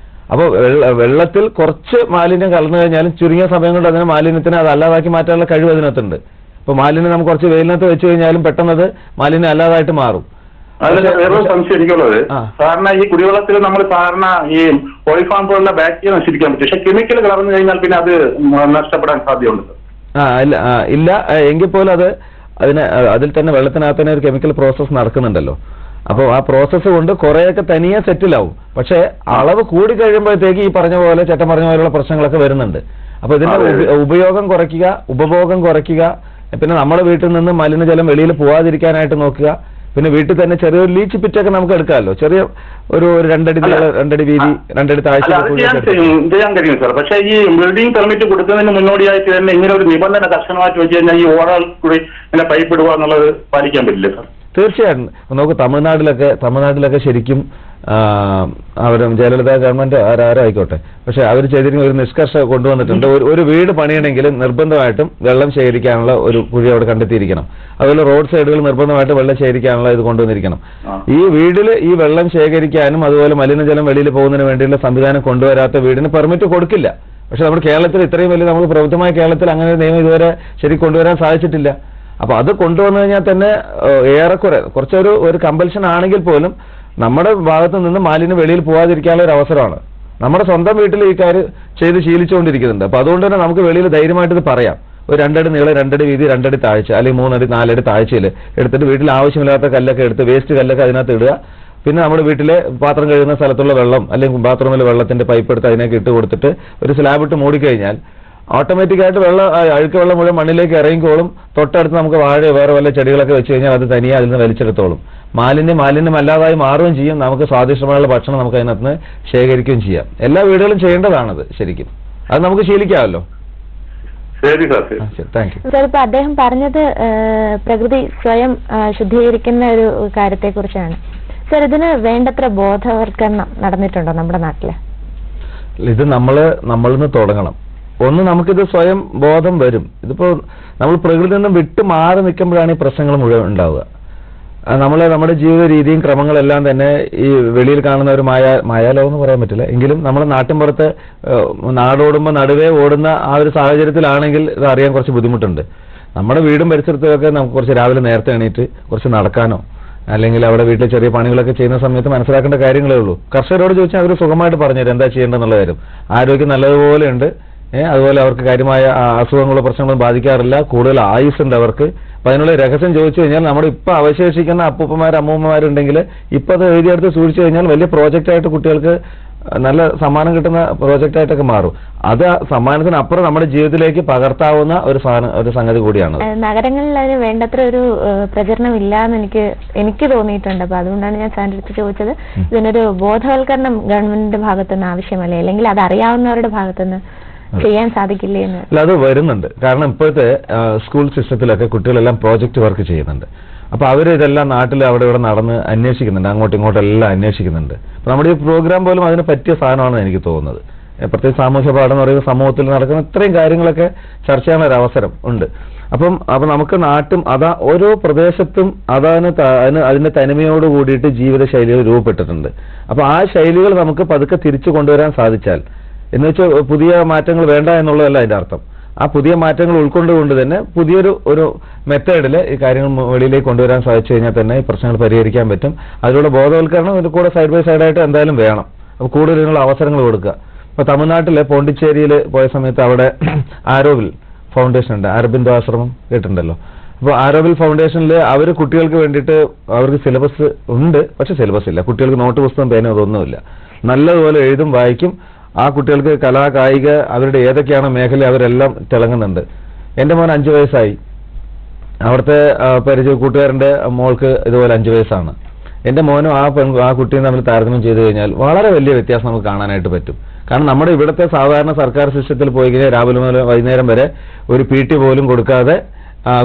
അപ്പോൾ വെള്ളത്തിൽ കുറച്ച് മാലിന്യം കലർന്നു കഴിഞ്ഞാലും ചുരുങ്ങിയ സമയം കൊണ്ട് അതിനെ മാലിന്യത്തിനെ അത് അല്ലാതാക്കി മാറ്റാനുള്ള കഴിവ് അതിനകത്തുണ്ട്. ഇപ്പൊ മാലിന്യം നമുക്ക് കുറച്ച് വെയിലിനകത്ത് വെച്ച് കഴിഞ്ഞാലും പെട്ടെന്ന് അത് മാലിന്യം അല്ലാതായിട്ട് മാറും. വേറൊരു സംശയം എനിക്കുള്ളത്, സാധാരണ ഈ കുടിവെള്ളത്തിൽ നമ്മൾ സാധാരണ ഈ പോളിഫോം പോലുള്ള ബാക്ടീരിയ നശിപ്പിക്കാൻ പറ്റും. പക്ഷെ കെമിക്കൽ കലർന്നു കഴിഞ്ഞാൽ പിന്നെ അത് നഷ്ടപ്പെടാൻ സാധ്യതയുണ്ട്. ഇല്ല, എങ്കിൽ പോലും അതിൽ തന്നെ വെള്ളത്തിനകത്ത് തന്നെ ഒരു കെമിക്കൽ പ്രോസസ് നടക്കുന്നുണ്ടല്ലോ. അപ്പോൾ ആ പ്രോസസ്സ് കൊണ്ട് കുറെയൊക്കെ തനിയെ സെറ്റിലാവും. പക്ഷെ അളവ് കൂടി കഴിയുമ്പോഴത്തേക്ക് ഈ പറഞ്ഞ പോലെ ചേട്ടൻ പറഞ്ഞ പോലെയുള്ള പ്രശ്നങ്ങളൊക്കെ വരുന്നുണ്ട്. അപ്പൊ ഇതിന്റെ ഉപയോഗം കുറയ്ക്കുക, ഉപഭോഗം കുറയ്ക്കുക. പിന്നെ നമ്മുടെ വീട്ടിൽ നിന്ന് മലിനജലം വെളിയിൽ പോവാതിരിക്കാനായിട്ട് നോക്കുക. പിന്നെ വീട്ടിൽ തന്നെ ചെറിയൊരു ലീച്ച് പിറ്റൊക്കെ നമുക്ക് എടുക്കാമല്ലോ. ചെറിയ ഒരു 2 അടി നീളം, 2 അടി വീതി, 2 അടി താഴ്ച ചെയ്യാൻ കഴിയും സാർ. പക്ഷേ ഈ ബിൽഡിംഗ് പെർമിറ്റ് കൊടുക്കുന്നതിന് മുന്നോടിയായിട്ട് തന്നെ ഇങ്ങനെ ഒരു നിബന്ധന കർശനമായിട്ട് വെച്ച് കഴിഞ്ഞാൽ ഈ ഓടകൾ കൂടി ഇങ്ങനെ പൈപ്പ് ഇടുക എന്നുള്ളത് പാലിക്കാൻ പറ്റില്ല സാർ? തീർച്ചയായിട്ടും. നമുക്ക് തമിഴ്നാട്ടിലൊക്കെ ശരിക്കും ജയലളിത ഗവൺമെന്റ് ആരായിക്കോട്ടെ, പക്ഷെ അവർ ചെയ്തിരിക്കുന്ന ഒരു നിഷ്കർഷ കൊണ്ടുവന്നിട്ടുണ്ട്. ഒരു വീട് പണിയണമെങ്കിൽ നിർബന്ധമായിട്ടും വെള്ളം ശേഖരിക്കാനുള്ള ഒരു കുഴി അവിടെ കണ്ടെത്തിയിരിക്കണം. അതുപോലെ റോഡ് സൈഡുകൾ നിർബന്ധമായിട്ട് വെള്ളം ശേഖരിക്കാനുള്ള ഇത് കൊണ്ടുവന്നിരിക്കണം. ഈ വീട്ടിൽ ഈ വെള്ളം ശേഖരിക്കാനും അതുപോലെ മലിനജലം വെളിയിൽ പോകുന്നതിന് വേണ്ടിയുള്ള സംവിധാനം കൊണ്ടുവരാത്ത വീടിന് പെർമിറ്റ് കൊടുക്കില്ല. പക്ഷെ നമ്മുടെ കേരളത്തിൽ ഇത്രയും വലിയ നമുക്ക് പ്രബുദ്ധമായ കേരളത്തിൽ അങ്ങനെ ഒരു നിയമം ഇതുവരെ ശരി കൊണ്ടുവരാൻ സാധിച്ചിട്ടില്ല. അപ്പൊ അത് കൊണ്ടുവന്നു കഴിഞ്ഞാൽ തന്നെ ഏറെക്കുറെ കുറച്ചൊരു കമ്പൽഷൻ ആണെങ്കിൽ പോലും നമ്മുടെ ഭാഗത്ത് നിന്ന് മാലിന്യം വെളിയിൽ പോകാതിരിക്കാനുള്ള ഒരു അവസരമാണ്. നമ്മുടെ സ്വന്തം വീട്ടിൽ ഈ കാര്യം ചെയ്ത് ശീലിച്ചുകൊണ്ടിരിക്കുന്നുണ്ട്. അപ്പൊ അതുകൊണ്ട് തന്നെ നമുക്ക് വെളിയിൽ ധൈര്യമായിട്ട് ഇത് പറയാം. ഒരു 2 അടി നീളം, 2 അടി വീതി, 2 അടി താഴ്ച, അല്ലെങ്കിൽ 3 അടി 4 അടി താഴ്ചയിൽ എടുത്തിട്ട് വീട്ടിൽ ആവശ്യമില്ലാത്ത കല്ലൊക്കെ എടുത്ത് വേസ്റ്റ് കല്ലൊക്കെ അതിനകത്ത് ഇടുക. പിന്നെ നമ്മുടെ വീട്ടിലെ പാത്രം കഴുകുന്ന സ്ഥലത്തുള്ള വെള്ളം അല്ലെങ്കിൽ ബാത്റൂമിലെ വെള്ളത്തിന്റെ പൈപ്പ് എടുത്ത് അതിനൊക്കെ ഇട്ട് കൊടുത്തിട്ട് ഒരു സ്ലാബ് ഇട്ട് മൂടിക്കഴിഞ്ഞാൽ ഓട്ടോമാറ്റിക്കായിട്ട് അഴുക്ക് വെള്ളം മുഴുവൻ മണ്ണിലേക്ക് ഇറങ്ങിക്കോളും. തൊട്ടടുത്ത് നമുക്ക് വാഴയോ വേറെ വല്ല ചെടികളൊക്കെ വെച്ച് കഴിഞ്ഞാൽ അത് തനിയെ അതിൽ നിന്ന് വലിച്ചെടുത്തോളും. മാലിന്യം അല്ലാതായി മാറുകയും ചെയ്യും. നമുക്ക് സ്വാദിഷ്ടമായുള്ള ഭക്ഷണം നമുക്ക് അതിനകത്ത് നിന്ന് ശേഖരിക്കുകയും ചെയ്യാം. എല്ലാ വീടുകളും ചെയ്യേണ്ടതാണത് ശരിക്കും. അത് നമുക്ക് ശീലിക്കാമല്ലോ. ശരി സാർ, ശരി. ശരി, താങ്ക് യു. സാർ, ഇപ്പൊ അദ്ദേഹം പറഞ്ഞത് പ്രകൃതി സ്വയം ശുദ്ധീകരിക്കുന്ന ഒരു കാര്യത്തെ കുറിച്ചാണ്. സാർ, ഇതിന് വേണ്ടത്ര ബോധവൽക്കരണം നടന്നിട്ടുണ്ടോ നമ്മുടെ നാട്ടില്? ഇത് നമ്മളിൽ നിന്ന് തുടങ്ങണം. ഒന്ന്, നമുക്കിത് സ്വയം ബോധം വരും. ഇതിപ്പോ നമ്മൾ പ്രകൃതിയിൽ നിന്നും വിട്ടു മാറി നിൽക്കുമ്പോഴാണ് ഈ പ്രശ്നങ്ങൾ മുഴുവൻ ഉണ്ടാവുക. നമ്മുടെ ജീവിത രീതിയും ക്രമങ്ങളെല്ലാം തന്നെ ഈ വെളിയിൽ കാണുന്ന ഒരു മായാലോകം എന്ന് പറയാൻ പറ്റില്ല, എങ്കിലും നമ്മുടെ നാട്ടിൻപുറത്ത് നാടോടുമ്പോൾ നടുവേ ഓടുന്ന ആ ഒരു സാഹചര്യത്തിലാണെങ്കിൽ ഇത് അറിയാൻ കുറച്ച് ബുദ്ധിമുട്ടുണ്ട്. നമ്മുടെ വീടും പരിസരത്തൊക്കെ നമുക്ക് കുറച്ച് രാവിലെ നേരത്തെ എണീറ്റ് കുറച്ച് നടക്കാനോ അല്ലെങ്കിൽ അവിടെ വീട്ടിൽ ചെറിയ പണികളൊക്കെ ചെയ്യുന്ന സമയത്ത് മനസ്സിലാക്കേണ്ട കാര്യങ്ങളേ ഉള്ളൂ. കർഷകരോട് ചോദിച്ചാൽ അവർ സുഖമായിട്ട് പറഞ്ഞുതരും എന്താ ചെയ്യേണ്ടതെന്നുള്ള കാര്യം. ആരോഗ്യം നല്ലതുപോലെ ഉണ്ട്, അതുപോലെ അവർക്ക് കാര്യമായ അസുഖങ്ങളോ പ്രശ്നങ്ങളോ ബാധിക്കാറില്ല, കൂടുതൽ ആയുസ് ഉണ്ട് അവർക്ക്. അപ്പൊ അതിനുള്ള രഹസ്യം ചോദിച്ചു കഴിഞ്ഞാൽ നമ്മുടെ ഇപ്പൊ അവശേഷിക്കുന്ന അമ്മൂമ്മമാരുണ്ടെങ്കിൽ ഇപ്പൊ അത് എഴുതിയെടുത്ത് സൂക്ഷിച്ചു കഴിഞ്ഞാൽ വലിയ പ്രോജക്റ്റായിട്ട് കുട്ടികൾക്ക് നല്ല സമ്മാനം കിട്ടുന്ന പ്രോജക്റ്റായിട്ടൊക്കെ മാറും. അത് സമ്മാനത്തിനപ്പുറം നമ്മുടെ ജീവിതത്തിലേക്ക് പകർത്താവുന്ന ഒരു സംഗതി കൂടിയാണ്. നഗരങ്ങളിൽ അതിന് വേണ്ടത്ര ഒരു പ്രചരണം ഇല്ലാന്ന് എനിക്ക് തോന്നിയിട്ടുണ്ട്. അപ്പൊ അതുകൊണ്ടാണ് ഞാൻ സാറിന്റെ അടുത്ത് ചോദിച്ചത്, ഇതിനൊരു ബോധവൽക്കരണം ഗവൺമെന്റിന്റെ ഭാഗത്തുനിന്ന് ആവശ്യമല്ലേ, അല്ലെങ്കിൽ അത് അറിയാവുന്നവരുടെ ഭാഗത്തുനിന്ന് ചെയ്യാൻ സാധിക്കില്ലേ എന്ന്? അല്ല, അത് വരുന്നുണ്ട്. കാരണം ഇപ്പോഴത്തെ സ്കൂൾ സിസ്റ്റത്തിലൊക്കെ കുട്ടികളെല്ലാം പ്രോജക്റ്റ് വർക്ക് ചെയ്യുന്നുണ്ട്. അപ്പൊ അവരിതെല്ലാം നാട്ടിൽ അവിടെ ഇവിടെ നടന്ന് അന്വേഷിക്കുന്നുണ്ട്, അങ്ങോട്ടും ഇങ്ങോട്ടും എല്ലാം അന്വേഷിക്കുന്നുണ്ട്. അപ്പൊ നമ്മുടെ ഈ പ്രോഗ്രാം പോലും അതിന് പറ്റിയ സാധനമാണെന്ന് എനിക്ക് തോന്നുന്നത്. പ്രത്യേകിച്ച് സാമൂഹ്യ പാഠം എന്ന് പറയുന്ന സമൂഹത്തിൽ നടക്കുന്ന ഇത്രയും കാര്യങ്ങളൊക്കെ ചർച്ച ചെയ്യാൻ ഒരു അവസരം ഉണ്ട്. അപ്പൊ നമുക്ക് ഓരോ പ്രദേശത്തും അതിന്റെ തനിമയോട് കൂടിയിട്ട് ജീവിത ശൈലികൾ രൂപപ്പെട്ടിട്ടുണ്ട്. അപ്പൊ ആ ശൈലികൾ നമുക്ക് പതുക്കെ തിരിച്ചു കൊണ്ടുവരാൻ സാധിച്ചാൽ, എന്ന് വെച്ചാൽ പുതിയ മാറ്റങ്ങൾ വേണ്ട എന്നുള്ളതല്ല അതിന്റെ അർത്ഥം. ആ പുതിയ മാറ്റങ്ങൾ ഉൾക്കൊണ്ടുകൊണ്ട് തന്നെ പുതിയൊരു മെത്തേഡിൽ ഈ കാര്യങ്ങൾ വെളിയിലേക്ക് കൊണ്ടുവരാൻ സാധിച്ചു കഴിഞ്ഞാൽ തന്നെ ഈ പ്രശ്നങ്ങൾ പരിഹരിക്കാൻ പറ്റും. അതിലൂടെ ബോധവൽക്കരണം ഇതിൽ കൂടെ സൈഡ് ബൈ സൈഡായിട്ട് എന്തായാലും വേണം. അപ്പോൾ കൂടുതൽ ഇതിനുള്ള അവസരങ്ങൾ കൊടുക്കുക. ഇപ്പോൾ തമിഴ്നാട്ടിലെ പോണ്ടിച്ചേരിയിൽ പോയ സമയത്ത് അവിടെ ആരോവിൽ ഫൗണ്ടേഷൻ ഉണ്ട്, അരബിന്ദോ ആശ്രമം കേട്ടിട്ടുണ്ടല്ലോ. അപ്പോൾ ആരോവിൽ ഫൗണ്ടേഷനിൽ അവർ കുട്ടികൾക്ക് വേണ്ടിയിട്ട് അവർക്ക് സിലബസ് ഉണ്ട്, പക്ഷെ സിലബസ് ഇല്ല. കുട്ടികൾക്ക് നോട്ട് പുസ്തകം പേന അതൊന്നുമില്ല. നല്ലതുപോലെ എഴുതും വായിക്കും. ആ കുട്ടികൾക്ക് കായിക അവരുടെ ഏതൊക്കെയാണ് മേഖല അവരെല്ലാം തിളങ്ങുന്നുണ്ട്. എൻ്റെ മോൻ 5 വയസ്സായി. അവിടുത്തെ കൂട്ടുകാരൻ്റെ മോൾക്ക് ഇതുപോലെ 5 വയസ്സാണ്. എൻ്റെ മോനും ആ കുട്ടിയും തമ്മിൽ താരതമ്യം ചെയ്തു കഴിഞ്ഞാൽ വളരെ വലിയ വ്യത്യാസം നമുക്ക് കാണാനായിട്ട് പറ്റും. കാരണം നമ്മുടെ ഇവിടുത്തെ സാധാരണ സർക്കാർ സിസ്റ്റത്തിൽ പോയി കഴിഞ്ഞാൽ രാവിലെ മുതൽ വൈകുന്നേരം വരെ ഒരു PT പോലും കൊടുക്കാതെ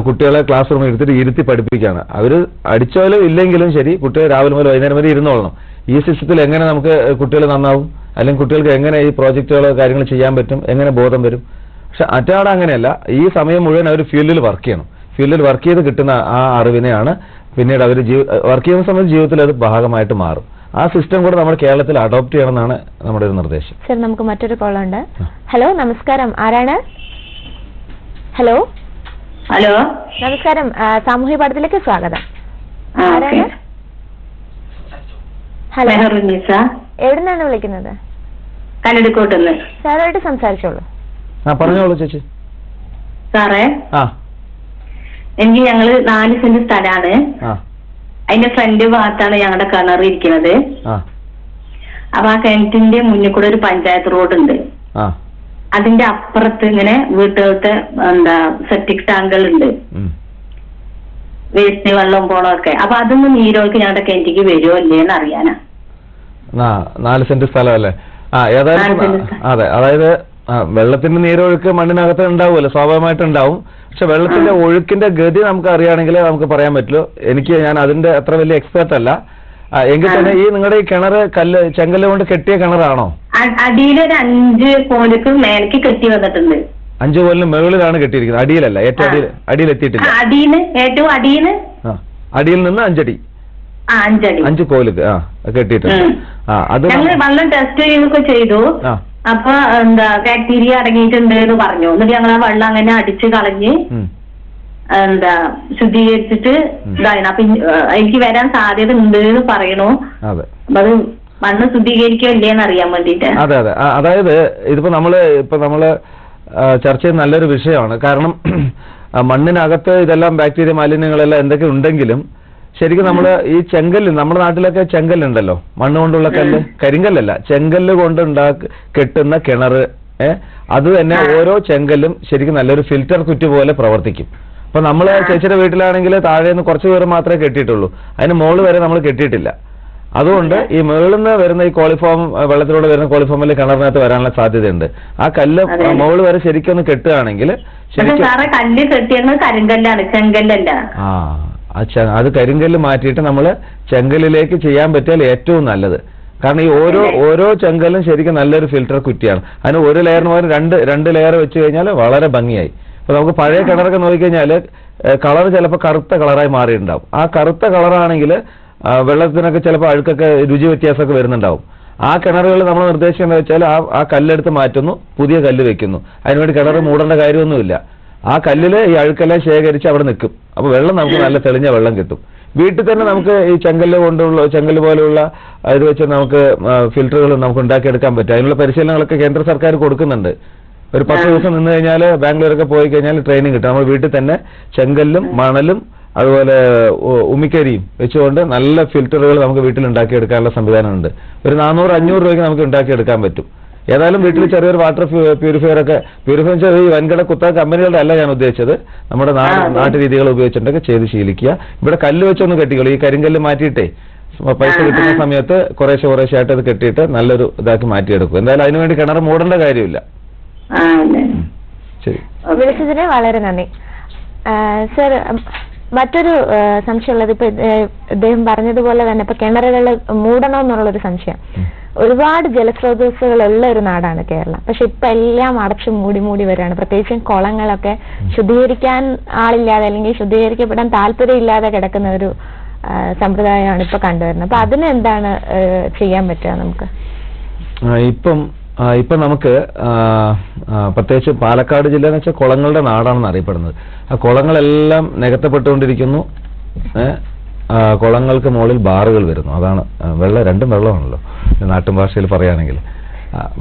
കുട്ടികളെ ക്ലാസ് റൂമിൽ ഇരുത്തി പഠിപ്പിക്കുകയാണ്. അവർ അടിച്ചാലും ഇല്ലെങ്കിലും ശരി കുട്ടികൾ രാവിലെ മുതൽ വൈകുന്നേരം വരെ ഇരുന്നോളണം. ഈ സിസ്റ്റത്തിൽ എങ്ങനെ നമുക്ക് കുട്ടികൾ നന്നാവും, അല്ലെങ്കിൽ കുട്ടികൾക്ക് എങ്ങനെ ഈ പ്രോജക്റ്റുകളോ കാര്യങ്ങൾ ചെയ്യാൻ പറ്റും, എങ്ങനെ ബോധം വരും? പക്ഷെ അറ്റാടെ അങ്ങനെയല്ല. ഈ സമയം മുഴുവൻ അവർ ഫീൽഡിൽ വർക്ക് ചെയ്യണം. ഫീൽഡിൽ വർക്ക് ചെയ്ത് കിട്ടുന്ന ആ അറിവിനെയാണ് പിന്നീട് അവർ വർക്ക് ചെയ്യുന്ന സമയത്ത് ജീവിതത്തിൽ അത് ഭാഗമായിട്ട് മാറും. ആ സിസ്റ്റം കൂടെ നമ്മൾ കേരളത്തിൽ അഡോപ്റ്റ് ചെയ്യണം എന്നാണ് നമ്മുടെ ഒരു നിർദ്ദേശം. സർ, നമുക്ക് മറ്റൊരു കോളുണ്ട്. ഹലോ, നമസ്കാരം. ആരാണ്? ഹലോ ഹലോ, നമസ്കാരം. സാമൂഹ്യ പാഠത്തിലേക്ക് സ്വാഗതം. ആരാണ്? ഹലോ, എവിടുന്നാണ് വിളിക്കുന്നത്? കല്ലടിക്കോട്ടുന്ന്. സാറുമായിട്ട് സംസാരിച്ചോളൂ. പറഞ്ഞോളൂ ചേച്ചി. സാറേ, ഞങ്ങള് 4 സെന്റ് സ്ഥലമാണ്. അതിന്റെ ഫ്രണ്ട് ഭാഗത്താണ് ഞങ്ങളുടെ കിണർ ഇരിക്കുന്നത്. അപ്പൊ ആ കിണറ്റിന്റെ മുന്നിൽ കൂടെ ഒരു പഞ്ചായത്ത് റോഡ് ഉണ്ട്. അതിന്റെ അപ്പുറത്ത് ഇങ്ങനെ വീട്ടുകാലത്തെ സെപ്റ്റിക് ടാങ്കുകൾ ഉണ്ട്, വേസ്റ്റ് വെള്ളം പോണൊക്കെ. അപ്പൊ അതൊന്നും നീരൊഴുക്ക് ഞങ്ങളുടെ കിണറ്റിക്ക് വരുമോ അല്ലേന്ന് അറിയാനാ. 4 സെന്റ് സ്ഥലമല്ലേ? അതെ, അതായത് വെള്ളത്തിന്റെ നീരൊഴുക്ക് മണ്ണിനകത്ത് ഉണ്ടാവുമല്ലോ, സ്വാഭാവികമായിട്ട് ഉണ്ടാവും. പക്ഷെ വെള്ളത്തിന്റെ ഒഴുക്കിന്റെ ഗതി നമുക്ക് അറിയുകയാണെങ്കിൽ നമുക്ക് പറയാൻ പറ്റുള്ളൂ. ഞാൻ അതിന്റെ അത്ര വലിയ എക്സ്പെർട്ട് അല്ല. എങ്കിൽ തന്നെ ഈ നിങ്ങളുടെ ഈ കിണറ് ചെങ്കല്ല് കൊണ്ട് കെട്ടിയ കിണറാണോ? അടിയിലൊരു 5 കോലക്ക് മേലേക്ക് കെട്ടി വന്നിട്ടുണ്ട്. 5 കോലിന് മുകളിലാണ് കെട്ടിയിരിക്കുന്നത്, അടിയിലല്ല. ഏറ്റവും അടിയിൽ എത്തിയിട്ടില്ല. ഏറ്റവും അടിയിൽ നിന്ന് 5 അടി 5 കോലുക്ക് കെട്ടിയിട്ടുണ്ട്. അത് വെള്ളം ടെസ്റ്റ് ചെയ്യുകയൊക്കെ ചെയ്തു. അപ്പൊ ബാക്ടീരിയ അടങ്ങിയിട്ടുണ്ട് എന്ന് പറഞ്ഞു. എന്നിട്ട് ഞങ്ങൾ ആ വെള്ളം അങ്ങനെ അടിച്ച് കളഞ്ഞ് ശുദ്ധീകരിച്ചിട്ട് ഇതായിരുന്നു. അപ്പൊ എനിക്ക് വരാൻ സാധ്യത ഉണ്ട് എന്ന് പറയണു. അപ്പൊ അത് മണ്ണ് ശുദ്ധീകരിക്കല്ലേന്ന് അറിയാൻ വേണ്ടിട്ട്. അതെ, അതായത് ഇതിപ്പോ നമ്മള് ചർച്ച ചെയ്യുന്ന നല്ലൊരു വിഷയമാണ്. കാരണം മണ്ണിനകത്ത് ഇതെല്ലാം ബാക്ടീരിയ മാലിന്യങ്ങളെല്ലാം എന്തൊക്കെ ഉണ്ടെങ്കിലും ശരിക്കും ഈ ചെങ്കല്ല്, നമ്മുടെ നാട്ടിലൊക്കെ ചെങ്കല്ലുണ്ടല്ലോ, മണ്ണ് കൊണ്ടുള്ള കല്ല്, കരിങ്കല്ലല്ല, ചെങ്കല്ല് കൊണ്ട് കെട്ടുന്ന കിണറ്, അത് തന്നെ ഓരോ ചെങ്കല്ലും ശരിക്കും നല്ലൊരു ഫിൽറ്റർ കുറ്റി പോലെ പ്രവർത്തിക്കും. അപ്പൊ നമ്മള് ചേച്ചിയുടെ വീട്ടിലാണെങ്കിൽ താഴെ നിന്ന് കുറച്ച് പേര് മാത്രമേ കെട്ടിയിട്ടുള്ളൂ, അതിന് മോള് വരെ നമ്മൾ കെട്ടിയിട്ടില്ല. അതുകൊണ്ട് ഈ മുകളിൽ നിന്ന് വരുന്ന ഈ കോളിഫോം, വെള്ളത്തിലൂടെ വരുന്ന കോളിഫോമിൽ കിണറിനകത്ത് വരാനുള്ള സാധ്യതയുണ്ട്. ആ കല്ല് മുകളിൽ വരെ ശരിക്കും ഒന്ന് കെട്ടുകയാണെങ്കിൽ കല്ല് കെട്ടിയത് കരിങ്കല്ലാണ്, ചെങ്കല്ലല്ല. അത് കരിങ്കല്ല് മാറ്റിയിട്ട് നമ്മൾ ചെങ്കല്ലിലേക്ക് ചെയ്യാൻ പറ്റിയാൽ ഏറ്റവും നല്ലത്. കാരണം ഈ ഓരോ ചെങ്കല്ലും ശരിക്കും നല്ലൊരു ഫിൽറ്റർ കുറ്റിയാണ്. അതിന് ഒരു ലെയറിന് പകരം രണ്ട് ലെയർ വെച്ച് കഴിഞ്ഞാൽ വളരെ ഭംഗിയായി. അപ്പൊ നമുക്ക് പഴയ കിണറൊക്കെ നോക്കിക്കഴിഞ്ഞാൽ കളർ ചിലപ്പോൾ കറുത്ത കളറായി മാറിയിട്ടുണ്ടാവും. ആ കറുത്ത കളറാണെങ്കിൽ വെള്ളത്തിനൊക്കെ ചിലപ്പോൾ അഴുക്കൊക്കെ രുചി വ്യത്യാസമൊക്കെ വരുന്നുണ്ടാവും. ആ കിണറുകൾ നമ്മൾ നിർദ്ദേശിക്കുന്നത് വെച്ചാൽ ആ കല്ലെടുത്ത് മാറ്റുന്നു, പുതിയ കല്ല് വെക്കുന്നു. അതിനുവേണ്ടി കിണർ മൂടേണ്ട കാര്യമൊന്നുമില്ല. ആ കല്ലിൽ ഈ അഴുക്കെല്ലാം ശേഖരിച്ച് അവിടെ നിൽക്കും. അപ്പോൾ വെള്ളം നമുക്ക് നല്ല തെളിഞ്ഞ വെള്ളം കിട്ടും. വീട്ടിൽ തന്നെ നമുക്ക് ഈ ചെങ്കല്ല് പോലെയുള്ള ഇത് വെച്ച് നമുക്ക് ഫിൽറ്ററുകൾ നമുക്ക് ഉണ്ടാക്കിയെടുക്കാൻ പറ്റും. അതിനുള്ള പരിശീലനങ്ങളൊക്കെ കേന്ദ്ര സർക്കാർ കൊടുക്കുന്നുണ്ട്. ഒരു 10 ദിവസം നിന്ന് കഴിഞ്ഞാൽ ബാംഗ്ലൂരൊക്കെ പോയി കഴിഞ്ഞാൽ ട്രെയിനിങ് കിട്ടും. നമ്മൾ വീട്ടിൽ തന്നെ ചെങ്കല്ലും മണലും അതുപോലെ ഉമിക്കരിയും വെച്ചുകൊണ്ട് നല്ല ഫിൽറ്ററുകൾ നമുക്ക് വീട്ടിൽ ഉണ്ടാക്കിയെടുക്കാനുള്ള സംവിധാനമുണ്ട്. ഒരു 400-500 രൂപയ്ക്ക് നമുക്ക് ഉണ്ടാക്കിയെടുക്കാൻ പറ്റും. ഏതായാലും വീട്ടിൽ ചെറിയൊരു വാട്ടർ പ്യൂരിഫയർ ഈ വൻകിട കുത്തക കമ്പനികളുടെ അല്ല ഞാൻ ഉദ്ദേശിച്ചത്. നമ്മുടെ നാട്ടു രീതികൾ ഉപയോഗിച്ചിട്ടൊക്കെ ചെയ്ത് ശീലിക്കുക. ഇവിടെ കല്ല് വെച്ചൊന്ന് കെട്ടിക്കോളൂ. ഈ കരിങ്കല്ല് മാറ്റിയിട്ടേ പൈസ കിട്ടുന്ന സമയത്ത് കുറേശ്ശെ അത് കെട്ടിയിട്ട് നല്ലൊരു ഇതാക്കി മാറ്റിയെടുക്കും. എന്തായാലും അതിനുവേണ്ടി കിണർ മൂടേണ്ട കാര്യമില്ല. ശരി, വിളിച്ചതിന് വളരെ നന്ദി. സർ, മറ്റൊരു സംശയമുള്ളത്, ഇപ്പൊ ഇദ്ദേഹം പറഞ്ഞതുപോലെ തന്നെ ഇപ്പൊ കിണറുകൾ മൂടണമെന്നുള്ളൊരു സംശയം. ഒരുപാട് ജലസ്രോതസ്സുകളുള്ള ഒരു നാടാണ് കേരളം. പക്ഷെ ഇപ്പൊ എല്ലാം അടച്ചു മൂടി വരികയാണ്. പ്രത്യേകിച്ചും കുളങ്ങളൊക്കെ ശുദ്ധീകരിക്കാൻ ആളില്ലാതെ അല്ലെങ്കിൽ ശുദ്ധീകരിക്കപ്പെടാൻ താല്പര്യമില്ലാതെ കിടക്കുന്ന ഒരു സമ്പ്രദായമാണ് ഇപ്പൊ കണ്ടുവരുന്നത്. അപ്പൊ അതിന് എന്താണ് ചെയ്യാൻ പറ്റുക നമുക്ക്? ഇപ്പം നമുക്ക് പ്രത്യേകിച്ച് പാലക്കാട് ജില്ല എന്ന് വെച്ചാൽ കുളങ്ങളുടെ നാടാണെന്ന് അറിയപ്പെടുന്നത്. ആ കുളങ്ങളെല്ലാം നികത്തപ്പെട്ടുകൊണ്ടിരിക്കുന്നു. കുളങ്ങൾക്ക് മുകളിൽ ബാറുകൾ വരുന്നു. അതാണ് രണ്ടും വെള്ളമാണല്ലോ നാട്ടിൻ ഭാഷയിൽ പറയുകയാണെങ്കിൽ.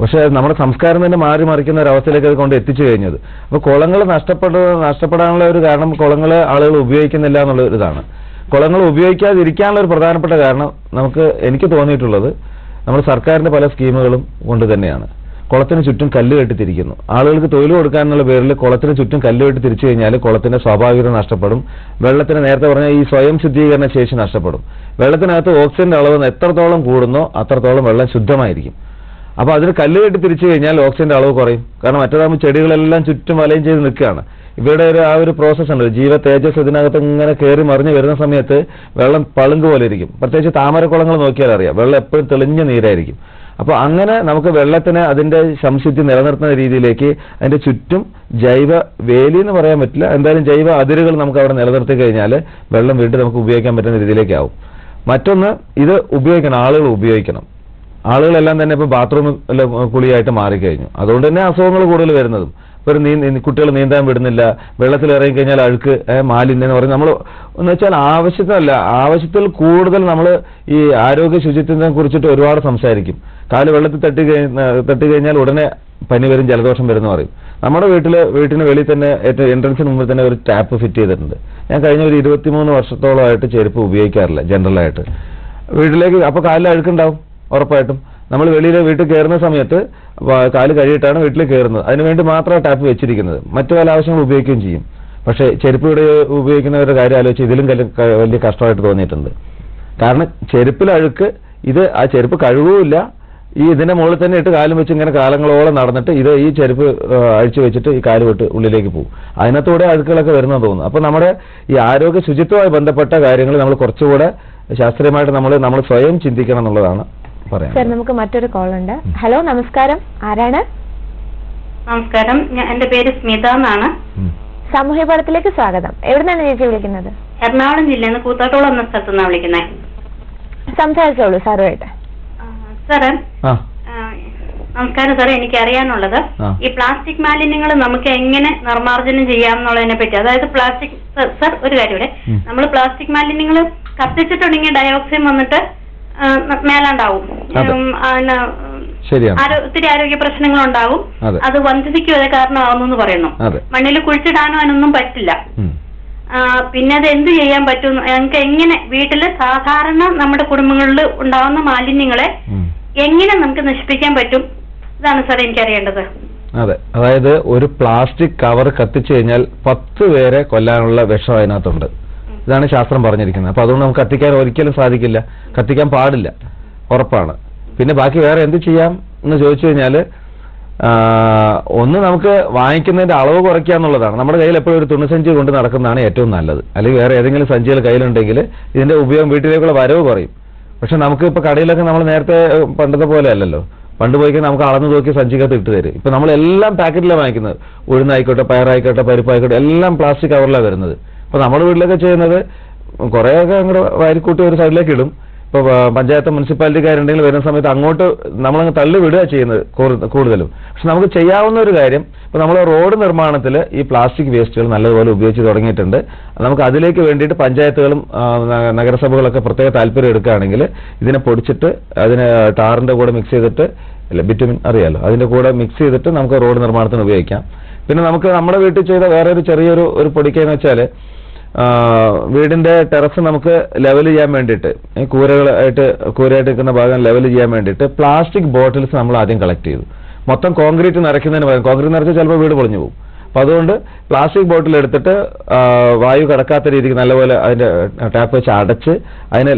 പക്ഷെ നമ്മുടെ സംസ്കാരം തന്നെ മാറി മറിക്കുന്ന ഒരു അവസ്ഥയിലേക്ക് അത് കൊണ്ട് എത്തിച്ചു കഴിഞ്ഞത്. അപ്പോൾ കുളങ്ങൾ നഷ്ടപ്പെടാനുള്ള ഒരു കാരണം കുളങ്ങൾ ആളുകൾ ഉപയോഗിക്കുന്നില്ല എന്നുള്ള ഇതാണ്. കുളങ്ങൾ ഉപയോഗിക്കാതിരിക്കാനുള്ള ഒരു പ്രധാനപ്പെട്ട കാരണം എനിക്ക് തോന്നിയിട്ടുള്ളത് നമ്മുടെ സർക്കാരിന്റെ പല സ്കീമുകളും കൊണ്ട് തന്നെയാണ്. കുളത്തിന് ചുറ്റും കല്ല് കെട്ടി തിരിക്കുന്നു. ആളുകൾക്ക് തൊഴിൽ കൊടുക്കാനുള്ള പേരിൽ കുളത്തിന് ചുറ്റും കല്ല് കെട്ടി തിരിച്ചു കഴിഞ്ഞാൽ കുളത്തിന്റെ സ്വാഭാവികത നഷ്ടപ്പെടും. വെള്ളത്തിന് നേരത്തെ പറഞ്ഞ ഈ സ്വയം ശുദ്ധീകരണ ശേഷി നഷ്ടപ്പെടും. വെള്ളത്തിനകത്ത് ഓക്സിജന്റെ അളവ് എത്രത്തോളം കൂടുന്നോ അത്രത്തോളം വെള്ളം ശുദ്ധമായിരിക്കും. അപ്പൊ അതിന് കല്ല് കെട്ടി തിരിച്ചു കഴിഞ്ഞാൽ ഓക്സിജന്റെ അളവ് കുറയും. കാരണം മറ്റേതാകുമ്പോൾ ചെടികളെല്ലാം ചുറ്റും വലയം ചെയ്ത് നിൽക്കുകയാണ്. ഇവിടെ ആ ഒരു പ്രോസസ് ഉണ്ട്. ജീവ തേജസ് ഇതിനകത്ത് ഇങ്ങനെ കയറി മറിഞ്ഞ് വരുന്ന സമയത്ത് വെള്ളം പളുങ്ക് പോലെ ഇരിക്കും. പ്രത്യേകിച്ച് താമരക്കുളങ്ങൾ നോക്കിയാൽ അറിയാം, വെള്ളം എപ്പോഴും തെളിഞ്ഞ നീരായിരിക്കും. അപ്പോൾ അങ്ങനെ നമുക്ക് വെള്ളത്തിന് അതിന്റെ സംശുദ്ധി നിലനിർത്തുന്ന രീതിയിലേക്ക് അതിന്റെ ചുറ്റും ജൈവ വേലി എന്ന് പറയാൻ പറ്റില്ല, എന്തായാലും ജൈവ അതിരുകൾ നമുക്ക് അവിടെ നിലനിർത്തി കഴിഞ്ഞാൽ വെള്ളം വീണ്ടും നമുക്ക് ഉപയോഗിക്കാൻ പറ്റുന്ന രീതിയിലേക്കാവും. മറ്റൊന്ന്, ഇത് ആളുകൾ ഉപയോഗിക്കണം. ആളുകളെല്ലാം തന്നെ ഇപ്പൊ ബാത്റൂം കുളിയായിട്ട് മാറിക്കഴിഞ്ഞു. അതുകൊണ്ട് തന്നെ അസുഖങ്ങൾ കൂടുതൽ വരുന്നതും. കുട്ടികൾ നീന്താൻ വിടുന്നില്ല, വെള്ളത്തിൽ ഇറങ്ങി കഴിഞ്ഞാൽ അഴുക്ക് മാലിന്യം എന്ന് പറഞ്ഞ് നമ്മൾ എന്ന് വെച്ചാൽ ആവശ്യത്തിൽ കൂടുതൽ നമ്മൾ ഈ ആരോഗ്യ ശുചിത്വത്തെ കുറിച്ചിട്ട് ഒരുപാട് സംസാരിക്കും. കാല് വെള്ളത്തിൽ തട്ടി കഴിഞ്ഞാൽ ഉടനെ പനി വരും, ജലദോഷം വരുന്ന പറയും. നമ്മുടെ വീട്ടിന് വെളിയിൽ തന്നെ എൻട്രൻസിന് മുമ്പിൽ തന്നെ ഒരു ടാപ്പ് ഫിറ്റ് ചെയ്തിട്ടുണ്ട്. ഞാൻ കഴിഞ്ഞ ഒരു 23 വർഷത്തോളമായിട്ട് ചെരുപ്പ് ഉപയോഗിക്കാറില്ല ജനറലായിട്ട് വീട്ടിലേക്ക്. അപ്പോൾ കാലിൽ അഴുക്കുണ്ടാവും ഉറപ്പായിട്ടും. നമ്മൾ വീട്ടിൽ കയറുന്ന സമയത്ത് കാല് കഴുകിയിട്ടാണ് വീട്ടിൽ കയറുന്നത്. അതിനുവേണ്ടി മാത്രമാണ് ടാപ്പ് വെച്ചിരിക്കുന്നത്. മറ്റു പല ആവശ്യങ്ങൾ ഉപയോഗിക്കുകയും ചെയ്യും. പക്ഷേ ചെരുപ്പ് ഉപയോഗിക്കുന്നവരുടെ കാര്യം ആലോചിച്ച് ഇതിലും വലിയ കഷ്ടമായിട്ട് തോന്നിയിട്ടുണ്ട്. കാരണം ചെരുപ്പിൽ അഴുക്ക്, ആ ചെരുപ്പ് കഴുകുമില്ല, ഇതിന്റെ മുകളിൽ തന്നെ ഇട്ട് കാലും വെച്ച് ഇങ്ങനെ കാലങ്ങളോളം നടന്നിട്ട് ഈ ചെരുപ്പ് അഴിച്ചു വെച്ചിട്ട് ഈ കാല് വിട്ട് ഉള്ളിലേക്ക് പോകും. അതിനകത്തൂടെ അഴുക്കുകളൊക്കെ വരുന്നത് തോന്നുന്നു. അപ്പൊ നമ്മുടെ ഈ ആരോഗ്യ ശുചിത്വമായി ബന്ധപ്പെട്ട കാര്യങ്ങൾ നമ്മൾ കുറച്ചുകൂടെ ശാസ്ത്രീയമായിട്ട് നമ്മൾ സ്വയം ചിന്തിക്കണം എന്നുള്ളതാണ് പറയാം. സർ, നമുക്ക് മറ്റൊരു കോൾ ഉണ്ട്. ഹലോ, നമസ്കാരം. ആരാണ്? നമസ്കാരം, എന്റെ പേര് സ്മിത എന്നാണ്. സാമൂഹ്യ പാഠത്തിലേക്ക് സ്വാഗതം. എവിടുന്നാണ് ചേച്ചി വിളിക്കുന്നത്? എറണാകുളം ജില്ലയിൽ നിന്ന് കൂത്താട്ടോളം എന്ന സ്ഥലത്ത് നിന്നാണ് വിളിക്കുന്നത്. സംസാരിച്ചോളൂ സാറുമായിട്ട്. സാറേ, നമസ്കാരം സാറേ. എനിക്ക് അറിയാനുള്ളത് ഈ പ്ലാസ്റ്റിക് മാലിന്യങ്ങൾ നമുക്ക് എങ്ങനെ നിർമ്മാർജ്ജനം ചെയ്യാമെന്നുള്ളതിനെ പറ്റി. അതായത് പ്ലാസ്റ്റിക്, സർ ഒരു കാര്യം ഇവിടെ, നമ്മൾ പ്ലാസ്റ്റിക് മാലിന്യങ്ങൾ കത്തിച്ചിട്ടുണ്ടെങ്കിൽ ഡയോക്സിൻ വന്നിട്ട് മേലാണ്ടാവും, ഒത്തിരി ആരോഗ്യ പ്രശ്നങ്ങൾ ഉണ്ടാവും, അത് വന്ധ്യതയ്ക്ക് വരെ കാരണമാവുന്നു പറയുന്നു. മണ്ണിൽ കുഴിച്ചിടാനോ അതിനൊന്നും പറ്റില്ല. പിന്നെ അത് എന്ത് ചെയ്യാൻ പറ്റും? ഞങ്ങൾക്ക് എങ്ങനെ വീട്ടില് സാധാരണ നമ്മുടെ കുടുംബങ്ങളിൽ ഉണ്ടാവുന്ന മാലിന്യങ്ങളെ എങ്ങനെ നമുക്ക് നശിപ്പിക്കാൻ പറ്റും? ഇതാണ് സാർ എനിക്കറിയേണ്ടത്. അതെ, അതായത് ഒരു പ്ലാസ്റ്റിക് കവർ കത്തിച്ചു കഴിഞ്ഞാൽ 10 പേരെ കൊല്ലാനുള്ള വിഷം അതിനകത്തുണ്ട്. ഇതാണ് ശാസ്ത്രം പറഞ്ഞിരിക്കുന്നത്. അപ്പോൾ അതുകൊണ്ട് നമുക്ക് കത്തിക്കാൻ ഒരിക്കലും സാധിക്കില്ല, കത്തിക്കാൻ പാടില്ല, ഉറപ്പാണ്. പിന്നെ ബാക്കി വേറെ എന്ത് ചെയ്യാം എന്ന് ചോദിച്ചു കഴിഞ്ഞാൽ, ഒന്ന് നമുക്ക് വാങ്ങിക്കുന്നതിന്റെ അളവ് കുറയ്ക്കുക എന്നുള്ളതാണ്. നമ്മുടെ കയ്യിൽ എപ്പോഴും ഒരു തുണിസഞ്ചി കൊണ്ട് നടക്കുന്നതാണ് ഏറ്റവും നല്ലത്. അല്ലെങ്കിൽ വേറെ ഏതെങ്കിലും സഞ്ചികൾ കയ്യിലുണ്ടെങ്കിൽ ഇതിന്റെ ഉപയോഗം, വീട്ടിലേക്കുള്ള വരവ് കുറയും. പക്ഷെ നമുക്ക് ഇപ്പോൾ കടയിലൊക്കെ നമ്മൾ നേരത്തെ പണ്ടത്തെ പോലെ അല്ലല്ലോ. പണ്ട് പോയിക്കാൻ നമുക്ക് അളന്ന് നോക്കി സഞ്ചിക്കകത്ത് ഇട്ട് തരും. ഇപ്പൊ നമ്മളെല്ലാം പാക്കറ്റിലാണ് വാങ്ങിക്കുന്നത്. ഉഴുന്നായിക്കോട്ടെ, പയറായിക്കോട്ടെ, പരിപ്പായിക്കോട്ടെ, എല്ലാം പ്ലാസ്റ്റിക് കവറിലാണ് വരുന്നത്. അപ്പൊ നമ്മുടെ വീട്ടിലൊക്കെ ചെയ്യുന്നത് കുറേയൊക്കെ അങ്ങോട്ട് വാരിക്കൂട്ടി ഒരു സൈഡിലേക്ക് ഇടും. ഇപ്പോൾ പഞ്ചായത്ത് മുനിസിപ്പാലിറ്റിക്കാരുണ്ടെങ്കിൽ വരുന്ന സമയത്ത് അങ്ങോട്ട് നമ്മളങ്ങ് തള്ളി വിടുക ചെയ്യുന്നത് കൂടുതലും. പക്ഷെ നമുക്ക് ചെയ്യാവുന്ന ഒരു കാര്യം, ഇപ്പോൾ നമ്മൾ റോഡ് നിർമ്മാണത്തിൽ ഈ പ്ലാസ്റ്റിക് വേസ്റ്റുകൾ നല്ലതുപോലെ ഉപയോഗിച്ച് തുടങ്ങിയിട്ടുണ്ട്. നമുക്ക് അതിലേക്ക് വേണ്ടിയിട്ട് പഞ്ചായത്തുകളും നഗരസഭകളൊക്കെ പ്രത്യേക താല്പര്യം എടുക്കുകയാണെങ്കിൽ ഇതിനെ പൊടിച്ചിട്ട് അതിനെ ടാറിന്റെ കൂടെ മിക്സ് ചെയ്തിട്ട്, അല്ല ബിറ്റുമിൻ അറിയാലോ, അതിന്റെ കൂടെ മിക്സ് ചെയ്തിട്ട് നമുക്ക് റോഡ് നിർമ്മാണത്തിന് ഉപയോഗിക്കാം. പിന്നെ നമുക്ക് നമ്മുടെ വീട്ടിൽ ചെയ്ത വേറെ ഒരു ചെറിയൊരു പൊടിക്കെന്ന് വെച്ചാൽ, വീടിന്റെ ടെറസ് നമുക്ക് ലെവൽ ചെയ്യാൻ വേണ്ടിയിട്ട്, കൂരയായിട്ട് നിൽക്കുന്ന ഭാഗം ലെവൽ ചെയ്യാൻ വേണ്ടിയിട്ട് പ്ലാസ്റ്റിക് ബോട്ടിൽസ് നമ്മൾ ആദ്യം കളക്ട് ചെയ്തു. മൊത്തം കോൺക്രീറ്റ് നിറയ്ക്കുന്നതിന് പകരം, കോൺക്രീറ്റ് നിറച്ച് ചിലപ്പോൾ വീട് പൊളിഞ്ഞു പോകും. അപ്പോൾ അതുകൊണ്ട് പ്ലാസ്റ്റിക് ബോട്ടിൽ എടുത്തിട്ട് വായു കടക്കാത്ത രീതിക്ക് നല്ലപോലെ അതിന്റെ ടാപ്പ് വെച്ച് അടച്ച് അതിനെ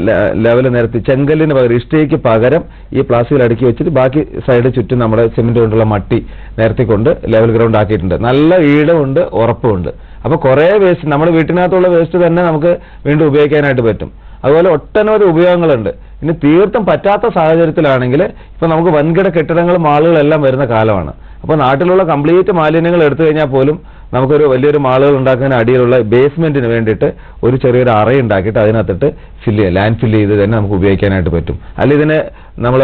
ലെവൽ നിരത്തി, ചെങ്കല്ലിന് പകരം, ഇഷ്ടികയ്ക്ക് പകരം ഈ പ്ലാസ്റ്റിക്കിൽ അടുക്കി വെച്ചിട്ട് ബാക്കി സൈഡ് ചുറ്റും നമ്മുടെ സിമെന്റ് കൊണ്ടുള്ള മട്ടി നിരത്തിക്കൊണ്ട് ലെവൽ ഗ്രൗണ്ട് ആക്കിയിട്ടുണ്ട്. നല്ല ഈടമുണ്ട്, ഉറപ്പുമുണ്ട്. അപ്പൊ കുറെ വേസ്റ്റ്, നമ്മുടെ വീട്ടിനകത്തുള്ള വേസ്റ്റ് തന്നെ നമുക്ക് വീണ്ടും ഉപയോഗിക്കാനായിട്ട് പറ്റും. അതുപോലെ ഒട്ടനവധി ഉപയോഗങ്ങളുണ്ട്. ഇനി തീർത്തും പറ്റാത്ത സാഹചര്യത്തിലാണെങ്കിൽ ഇപ്പൊ നമുക്ക് വൻകിട കെട്ടിടങ്ങളും മാളുകളെല്ലാം വരുന്ന കാലമാണ്. അപ്പോൾ നാട്ടിലുള്ള കംപ്ലീറ്റ് മാലിന്യങ്ങൾ എടുത്തു കഴിഞ്ഞാൽ പോലും നമുക്കൊരു വലിയൊരു മാളുകൾ ഉണ്ടാക്കുന്ന അടിയിലുള്ള ബേസ്മെന്റിന് വേണ്ടിയിട്ട് ഒരു ചെറിയൊരു അറ ഉണ്ടാക്കിയിട്ട് അതിനകത്തിട്ട് ലാൻഡ് ഫില്ല് ചെയ്ത് തന്നെ നമുക്ക് ഉപയോഗിക്കാനായിട്ട് പറ്റും. അല്ലെങ്കിൽ ഇതിനെ നമ്മൾ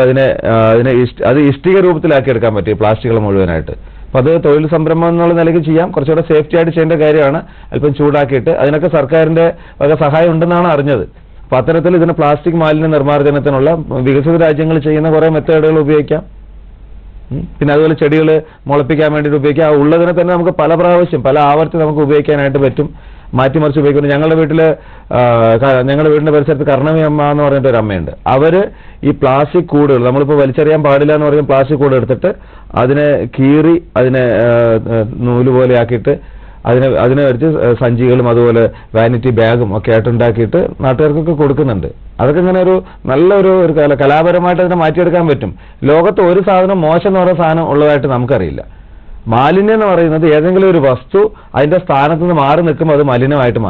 അത് ഇഷ്ടിക രൂപത്തിലാക്കി എടുക്കാൻ പറ്റും പ്ലാസ്റ്റിക്കുകൾ മുഴുവനായിട്ട്. അപ്പോൾ അത് തൊഴിൽ സംരംഭം എന്നുള്ള നിലയ്ക്ക് ചെയ്യാം. കുറച്ചുകൂടെ സേഫ്റ്റി ആയിട്ട് ചെയ്യേണ്ട കാര്യമാണ്. അല്പം ചൂടാക്കിയിട്ട് അതിനൊക്കെ സർക്കാരിന്റെ വക സഹായം ഉണ്ടെന്നാണ് അറിഞ്ഞത്. അപ്പൊ അത്തരത്തിൽ ഇതിന് പ്ലാസ്റ്റിക് മാലിന്യ നിർമ്മാർജ്ജനത്തിനുള്ള വികസിത രാജ്യങ്ങൾ ചെയ്യുന്ന കുറെ മെത്തേഡുകൾ ഉപയോഗിക്കാം. പിന്നെ അതുപോലെ ചെടികൾ മുളപ്പിക്കാൻ വേണ്ടിയിട്ട് ഉപയോഗിക്കാം. ഉള്ളതിനെ തന്നെ നമുക്ക് പല പ്രാവശ്യം, പല ആവർത്തി നമുക്ക് ഉപയോഗിക്കാനായിട്ട് പറ്റും, മാറ്റിമറിച്ച് ഉപയോഗിക്കുന്നു. ഞങ്ങളുടെ വീടിന്റെ പരിസരത്ത് കർണമി അമ്മ എന്ന് പറഞ്ഞിട്ട് ഒരു അമ്മയുണ്ട്. അവര് ഈ പ്ലാസ്റ്റിക് കൂടുകൾ, നമ്മളിപ്പോൾ വലിച്ചെറിയാൻ പാടില്ല എന്ന് പറയുന്ന പ്ലാസ്റ്റിക് കൂട് എടുത്തിട്ട് അതിനെ കീറി അതിനെ നൂല് പോലെ ആക്കിയിട്ട് അതിനെ വെച്ച് സഞ്ചികളും അതുപോലെ വാനിറ്റി ബാഗും ഒക്കെ ആയിട്ടുണ്ടാക്കിയിട്ട് നാട്ടുകാർക്കൊക്കെ കൊടുക്കുന്നുണ്ട്. അതൊക്കെ ഇങ്ങനെ ഒരു നല്ലൊരു കലാപരമായിട്ട് അതിനെ മാറ്റിയെടുക്കാൻ പറ്റും. ലോകത്ത് ഒരു സാധനം മോശം എന്ന് പറയുന്ന സാധനം ഉള്ളതായിട്ട് നമുക്കറിയില്ല. മാലിന്യം എന്ന് പറയുന്നത് ഏതെങ്കിലും ഒരു വസ്തു അതിന്റെ സ്ഥാനത്ത് നിന്ന് മാറി നിൽക്കുമ്പോൾ അത് മാലിന്യമായിട്ട്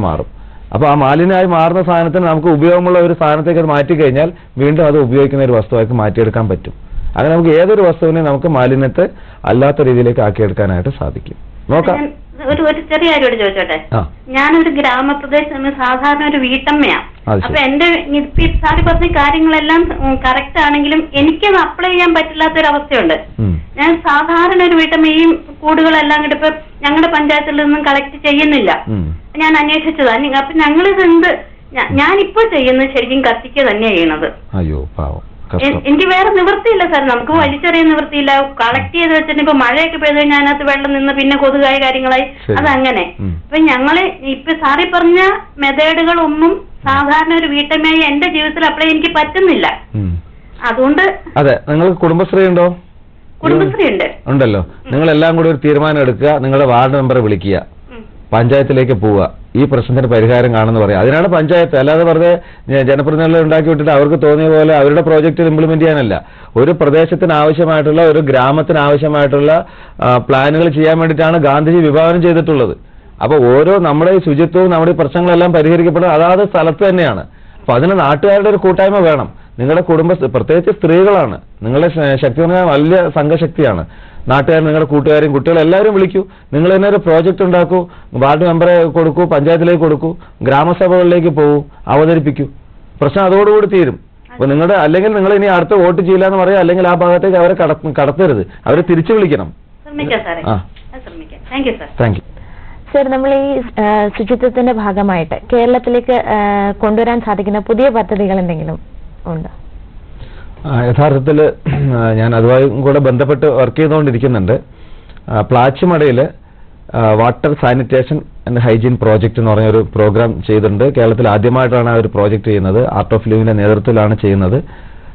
മാറും. അപ്പൊ ആ മാലിന്യമായി മാറുന്ന സാധനത്തിന് നമുക്ക് ഉപയോഗമുള്ള ഒരു സാധനത്തേക്ക് അത് മാറ്റിക്കഴിഞ്ഞാൽ വീണ്ടും അത് ഉപയോഗിക്കുന്ന ഒരു വസ്തുവായിട്ട് മാറ്റിയെടുക്കാൻ പറ്റും. അങ്ങനെ നമുക്ക് ഏതൊരു വസ്തുവിനെ നമുക്ക് മാലിന്യത്തെ അല്ലാത്ത രീതിയിലേക്ക് ആക്കിയെടുക്കാനായിട്ട് സാധിക്കും. നോക്കാം. ഒരു ചെറിയ കാര്യം ചോദിച്ചോട്ടെ. ഞാനൊരു ഗ്രാമപ്രദേശത്ത് സാധാരണ ഒരു വീട്ടമ്മയാണ്. അപ്പൊ എന്റെ സാറി പറഞ്ഞ കാര്യങ്ങളെല്ലാം കറക്റ്റ് ആണെങ്കിലും എനിക്കത് അപ്ലൈ ചെയ്യാൻ പറ്റില്ലാത്തൊരവസ്ഥയുണ്ട്. ഞാൻ സാധാരണ ഒരു വീട്ടമ്മയും കൂടുകളെല്ലാം കൂടി ഇപ്പൊ ഞങ്ങളുടെ പഞ്ചായത്തിൽ നിന്നും കളക്ട് ചെയ്യുന്നില്ല. ഞാൻ അന്വേഷിച്ചതാണ്. അപ്പൊ ഞങ്ങളിത് ഞാനിപ്പോ ചെയ്യുന്നത് ശരിക്കും കത്തിക്കുക തന്നെയാണ് ചെയ്യണത്. അയ്യോ പാവം. എനിക്ക് വേറെ നിവൃത്തിയില്ല സാർ. നമുക്ക് വലിച്ചെറിയാൻ നിവൃത്തിയില്ല. കളക്ട് ചെയ്ത് വെച്ചിട്ട് ഇപ്പൊ മഴയൊക്കെ പെയ്ത് കഴിഞ്ഞാൽ അതിനകത്ത് വെള്ളം നിന്ന് പിന്നെ കൊതുകായ കാര്യങ്ങളായി അതങ്ങനെ. അപ്പൊ ഞങ്ങള് ഇപ്പൊ സാറി പറഞ്ഞ മെത്തേഡുകളൊന്നും സാധാരണ ഒരു വീട്ടമ്മയായി എന്റെ ജീവിതത്തിൽ അപ്ലൈ എനിക്ക് പറ്റുന്നില്ല. അതുകൊണ്ട് അതെ, നിങ്ങൾക്ക് കുടുംബശ്രീ ഉണ്ടോ? കുടുംബശ്രീ ഉണ്ട്. ഉണ്ടല്ലോ. നിങ്ങൾ എല്ലാം കൂടി ഒരു തീരുമാനം എടുക്കുക, നിങ്ങളുടെ വാർഡ് മെമ്പറെ വിളിക്കുക, പഞ്ചായത്തിലേക്ക് പോവുക, ഈ പ്രശ്നത്തിന് പരിഹാരം കാണുമെന്ന് പറയാം. അതിനാണ് പഞ്ചായത്ത്. അല്ലാതെ വെറുതെ ജനപ്രതിനിധികളെ ഉണ്ടാക്കി വിട്ടിട്ട് അവർക്ക് തോന്നിയ പോലെ അവരുടെ പ്രോജക്റ്റ് ഇംപ്ലിമെന്റ് ചെയ്യാനല്ല. ഒരു പ്രദേശത്തിന് ആവശ്യമായിട്ടുള്ള, ഒരു ഗ്രാമത്തിന് ആവശ്യമായിട്ടുള്ള പ്ലാനുകൾ ചെയ്യാൻ വേണ്ടിയിട്ടാണ് ഗാന്ധിജി വിഭാവനം ചെയ്തിട്ടുള്ളത്. അപ്പൊ നമ്മുടെ ഈ ശുചിത്വവും നമ്മുടെ ഈ പ്രശ്നങ്ങളെല്ലാം പരിഹരിക്കപ്പെടുന്നത് അതാത് സ്ഥലത്ത് തന്നെയാണ്. അപ്പൊ അതിന് നാട്ടുകാരുടെ ഒരു കൂട്ടായ്മ വേണം. നിങ്ങളുടെ പ്രത്യേകിച്ച് സ്ത്രീകളാണ് നിങ്ങളുടെ ശക്തി പറഞ്ഞാൽ വലിയ സംഘശക്തിയാണ്. നാട്ടുകാർ, നിങ്ങളുടെ കൂട്ടുകാരും കുട്ടികളും എല്ലാവരും വിളിക്കൂ. നിങ്ങൾ തന്നെ ഒരു പ്രോജക്റ്റ് ഉണ്ടാക്കൂ, വാർഡ് മെമ്പറെ കൊടുക്കൂ, പഞ്ചായത്തിലേക്ക് കൊടുക്കൂ, ഗ്രാമസഭകളിലേക്ക് പോകൂ, അവതരിപ്പിക്കൂ. പ്രശ്നം അതോടുകൂടി തീരും. അപ്പൊ അല്ലെങ്കിൽ നിങ്ങൾ ഇനി അടുത്ത വോട്ട് ചെയ്യില്ല എന്ന് പറയാം, അല്ലെങ്കിൽ ആ ഭാഗത്തേക്ക് അവരെ കടത്തരുത്, അവരെ തിരിച്ചു വിളിക്കണം. Thank you sir. നമ്മൾ ഈ ശുചിത്വത്തിന്റെ ഭാഗമായിട്ട് കേരളത്തിലേക്ക് കൊണ്ടുവരാൻ സാധിക്കുന്ന പുതിയ പദ്ധതികൾ എന്തെങ്കിലും ഉണ്ടോ? യഥാർത്ഥത്തിൽ ഞാൻ അതുമായി കൂടെ ബന്ധപ്പെട്ട് വർക്ക് ചെയ്തുകൊണ്ടിരിക്കുന്നുണ്ട്. പ്ലാച്ചിമടയിൽ water sanitation and hygiene project എന്ന് പറഞ്ഞൊരു പ്രോഗ്രാം ചെയ്തിട്ടുണ്ട്. കേരളത്തിൽ ആദ്യമായിട്ടാണ് ആ ഒരു പ്രോജക്റ്റ് ചെയ്യുന്നത്. ആർട്ട് ഓഫ് ലിവിന്റെ നേതൃത്വത്തിലാണ് ചെയ്യുന്നത്.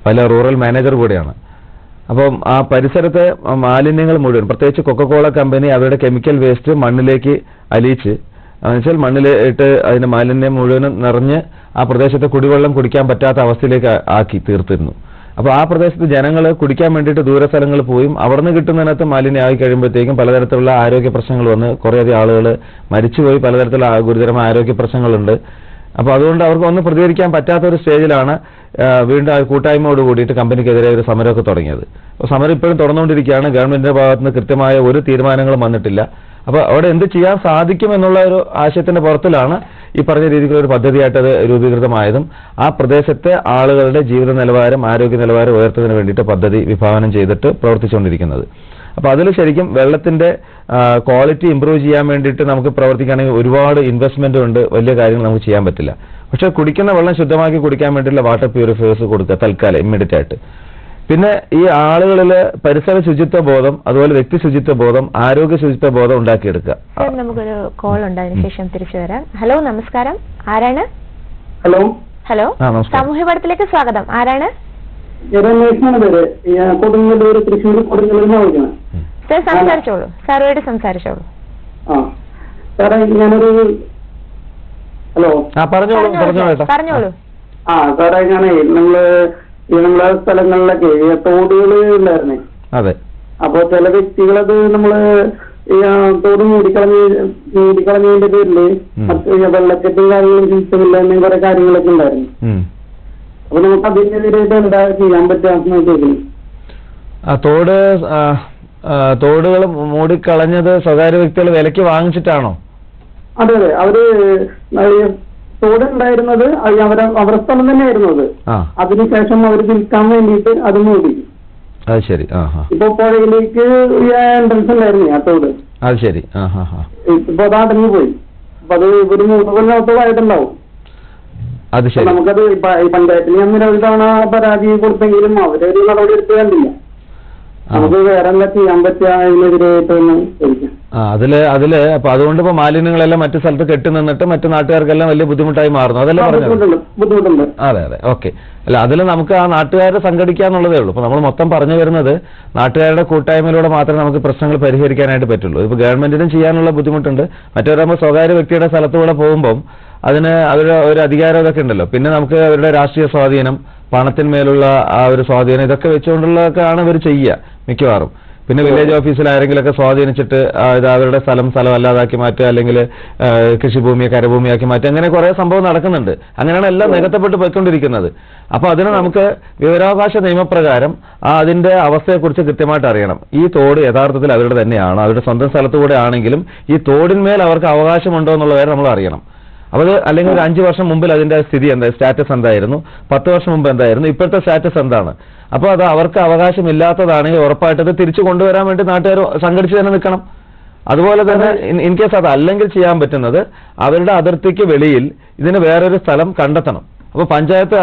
പല റൂറൽ മാനേജർ കൂടെയാണ്. അപ്പം ആ പരിസരത്തെ മാലിന്യങ്ങൾ മുഴുവൻ, പ്രത്യേകിച്ച് കൊക്കക്കോള കമ്പനി അവരുടെ കെമിക്കൽ വേസ്റ്റ് മണ്ണിലേക്ക് അലിയിച്ച് എന്നുവെച്ചാൽ മണ്ണിലിട്ട് അതിന്റെ മാലിന്യം മുഴുവനും നിറഞ്ഞ് ആ പ്രദേശത്തെ കുടിവെള്ളം കുടിക്കാൻ പറ്റാത്ത അവസ്ഥയിലേക്ക് ആക്കി തീർത്തിരുന്നു. അപ്പോൾ ആ പ്രദേശത്ത് ജനങ്ങൾ കുടിക്കാൻ വേണ്ടിയിട്ട് ദൂരസ്ഥലങ്ങൾ പോയും അവിടെ നിന്ന് കിട്ടുന്നതിനകത്ത് മാലിന്യമായി കഴിയുമ്പോഴത്തേക്കും പലതരത്തിലുള്ള ആരോഗ്യ പ്രശ്നങ്ങൾ വന്ന് കുറേയധികം ആളുകൾ മരിച്ചുപോയി, പലതരത്തിലുള്ള ഗുരുതരമായ ആരോഗ്യ പ്രശ്നങ്ങളുണ്ട്. അപ്പോൾ അതുകൊണ്ട് അവർക്ക് ഒന്നും പ്രതികരിക്കാൻ പറ്റാത്ത ഒരു സ്റ്റേജിലാണ് വീണ്ടും ആ കൂട്ടായ്മയോട് കൂടിയിട്ട് കമ്പനിക്കെതിരെ ഒരു സമരമൊക്കെ തുടങ്ങിയത്. അപ്പോൾ സമരം ഇപ്പോഴും തുടർന്നുകൊണ്ടിരിക്കുകയാണ്. ഗവൺമെന്റിന്റെ ഭാഗത്ത് നിന്ന് കൃത്യമായ ഒരു തീരുമാനങ്ങളും വന്നിട്ടില്ല. അപ്പോൾ അവിടെ എന്ത് ചെയ്യാൻ സാധിക്കും എന്നുള്ള ഒരു ആശയത്തിന്റെ പുറത്തിലാണ് ഈ പറഞ്ഞ രീതിയിലുള്ള ഒരു പദ്ധതിയായിട്ട് അത് രൂപീകൃതമായതും ആ പ്രദേശത്തെ ആളുകളുടെ ജീവിത നിലവാരം, ആരോഗ്യ നിലവാരം ഉയർത്തുന്നതിന് വേണ്ടിയിട്ട് പദ്ധതി വിഭാവനം ചെയ്തിട്ട് പ്രവർത്തിച്ചുകൊണ്ടിരിക്കുന്നത്. അപ്പോൾ അതിൽ ശരിക്കും വെള്ളത്തിന്റെ ക്വാളിറ്റി ഇംപ്രൂവ് ചെയ്യാൻ വേണ്ടിയിട്ട് നമുക്ക് പ്രവർത്തിക്കുകയാണെങ്കിൽ ഒരുപാട് ഇൻവെസ്റ്റ്മെന്റ് ഉണ്ട്, വലിയ കാര്യങ്ങൾ നമുക്ക് ചെയ്യാൻ പറ്റില്ല. പക്ഷെ കുടിക്കുന്ന വെള്ളം ശുദ്ധമാക്കി കുടിക്കാൻ വേണ്ടിയിട്ടുള്ള വാട്ടർ പ്യൂരിഫയേഴ്സ് കൊടുക്കുക തൽക്കാലം ഇമ്മീഡിയറ്റ് ആയിട്ട്. പിന്നെ ഈ ആളുകളിൽ പരിസര ശുചിത്വ ബോധം, അതുപോലെ വ്യക്തി ശുചിത്വ ബോധം, ആരോഗ്യ ശുചിത്വ ബോധം ഉണ്ടാക്കിയെടുക്കുക. നമുക്കൊരു കോൾ ഉണ്ട്, അതിനുശേഷം തിരിച്ചു വരാം. ഹലോ, നമസ്കാരം. ആരാണ്? ഹലോ ഹലോ, സാമൂഹ്യ പഠനത്തിലേക്ക് സ്വാഗതം. ആരാണ്? കൊടുങ്ങല്ലൂർ, തൃശ്ശൂർ കൊടുങ്ങല്ലൂരിൽ വിളിക്കണം. സാർ സംസാരിച്ചോളൂ, സാറുമായിട്ട് സംസാരിച്ചോളൂ. സാറേ ഞാനൊരു ഹലോ പറഞ്ഞോളൂ. സാറേ ഞാനേ നമ്മളെ സ്ഥലങ്ങളിലൊക്കെ തോടുകൾ ഉണ്ടായിരുന്നേ. അതെ. അപ്പൊ ചില വ്യക്തികളത് നമ്മള് തോട് മൂടിക്കളഞ്ഞതിന്റെ പേരില് വെള്ളക്കെട്ടും കാര്യങ്ങളും ചീത്തമില്ല കുറെ കാര്യങ്ങളൊക്കെ ഉണ്ടായിരുന്നു. അപ്പൊ നമുക്ക് അതിനെതിരായിട്ട് എന്താ ചെയ്യാൻ പറ്റാന്ന് ചോദിക്കുന്നു. തോടുകൾ മൂടിക്കളഞ്ഞത് സ്വകാര്യ വ്യക്തികൾ വിലക്ക് വാങ്ങിച്ചിട്ടാണോ? അതെ അതെ, അവര് തോടുണ്ടായിരുന്നത് അവരുടെ സ്ഥലം തന്നെയായിരുന്നു അത്. അതിനുശേഷം അവർ വിൽക്കാൻ വേണ്ടിയിട്ട് അത് മൂടി. അത് ശരി. ഇപ്പൊ പുഴയിലേക്ക് എൻട്രൻസ് ഉണ്ടായിരുന്നു ആ തോട്. അത് ശരി. ഇപ്പൊ അത് അടഞ്ഞു പോയി. അപ്പൊ അത് ഒരു 3 കൊല്ലത്തോളായിട്ടുണ്ടാവും. അത് ശരി. നമുക്കത് പഞ്ചായത്തിൽ ഞാൻ നിരവധി തവണ പരാതി കൊടുത്തെങ്കിലും അവരൊരു നടപടി എടുത്ത് കണ്ടില്ല. നമുക്ക് വേറെ എന്താ ചെയ്യാൻ പറ്റുക അതിനെതിരായിട്ടൊന്ന് ചോദിക്കാം. അതില് അപ്പൊ അതുകൊണ്ട് ഇപ്പൊ മാലിന്യങ്ങളെല്ലാം മറ്റു സ്ഥലത്ത് കെട്ടി നിന്നിട്ട് മറ്റു നാട്ടുകാർക്കെല്ലാം വലിയ ബുദ്ധിമുട്ടായി മാറുന്നു. അതല്ലേ പറഞ്ഞത്? ബുദ്ധിമുട്ടുണ്ട്. അതെ അതെ, ഓക്കെ. അല്ല, അതിൽ നമുക്ക് ആ നാട്ടുകാരെ സംഘടിക്കാന്നുള്ളതേ ഉള്ളൂ. ഇപ്പൊ നമ്മൾ മൊത്തം പറഞ്ഞു വരുന്നത് നാട്ടുകാരുടെ കൂട്ടായ്മയിലൂടെ മാത്രമേ നമുക്ക് പ്രശ്നങ്ങൾ പരിഹരിക്കാനായിട്ട് പറ്റുള്ളൂ. ഇപ്പൊ ഗവൺമെന്റിനും ചെയ്യാനുള്ള ബുദ്ധിമുട്ടുണ്ട്. മറ്റൊരാകുമ്പോൾ സ്വകാര്യ വ്യക്തിയുടെ സ്ഥലത്തൂടെ പോകുമ്പോൾ അതിന് അവരുടെ ഒരു അധികാരം ഇതൊക്കെ ഉണ്ടല്ലോ. പിന്നെ നമുക്ക് അവരുടെ രാഷ്ട്രീയ സ്വാധീനം, പണത്തിന്മേലുള്ള ആ ഒരു സ്വാധീനം, ഇതൊക്കെ വെച്ചുകൊണ്ടുള്ളതൊക്കെയാണ് ഇവർ ചെയ്യുക മിക്കവാറും. പിന്നെ വില്ലേജ് ഓഫീസിൽ ആരെങ്കിലൊക്കെ സ്വാധീനിച്ചിട്ട് അവരുടെ സ്ഥലം അല്ലാതാക്കി മാറ്റുക, അല്ലെങ്കിൽ കൃഷിഭൂമിയെ കരഭൂമിയാക്കി മാറ്റുക, അങ്ങനെ കുറെ സംഭവം നടക്കുന്നുണ്ട്. അങ്ങനെയാണ് എല്ലാം നികത്തപ്പെട്ട് പോയിക്കൊണ്ടിരിക്കുന്നത്. അപ്പൊ അതിന് നമുക്ക് വിവരാവകാശ നിയമപ്രകാരം അതിന്റെ അവസ്ഥയെക്കുറിച്ച് കൃത്യമായിട്ട് അറിയണം. ഈ തോട് യഥാർത്ഥത്തിൽ അവരുടെ തന്നെയാണ്, അവരുടെ സ്വന്തം സ്ഥലത്തുകൂടെ ആണെങ്കിലും ഈ തോടിന്മേൽ അവർക്ക് അവകാശമുണ്ടോ എന്നുള്ള കാര്യം നമ്മൾ അറിയണം. അപ്പോൾ അല്ലെങ്കിൽ ഒരു 5 വർഷം മുമ്പിൽ അതിന്റെ സ്ഥിതി എന്താ, സ്റ്റാറ്റസ് എന്തായിരുന്നു, 10 വർഷം മുമ്പ് എന്തായിരുന്നു, ഇപ്പോഴത്തെ സ്റ്റാറ്റസ് എന്താണ്. അപ്പോൾ അത് അവർക്ക് അവകാശമില്ലാത്തതാണെങ്കിൽ ഉറപ്പായിട്ടത് തിരിച്ചു കൊണ്ടുവരാൻ വേണ്ടി നാട്ടുകാർ സംഘടിച്ച് തന്നെ നിൽക്കണം. അതുപോലെ തന്നെ ഇൻ കേസ് അത് അല്ലെങ്കിൽ ചെയ്യാൻ പറ്റുന്നത് അവരുടെ അതിർത്തിക്ക് വെളിയിൽ ഇതിന് വേറൊരു സ്ഥലം കണ്ടെത്തണം. അപ്പോൾ പഞ്ചായത്ത്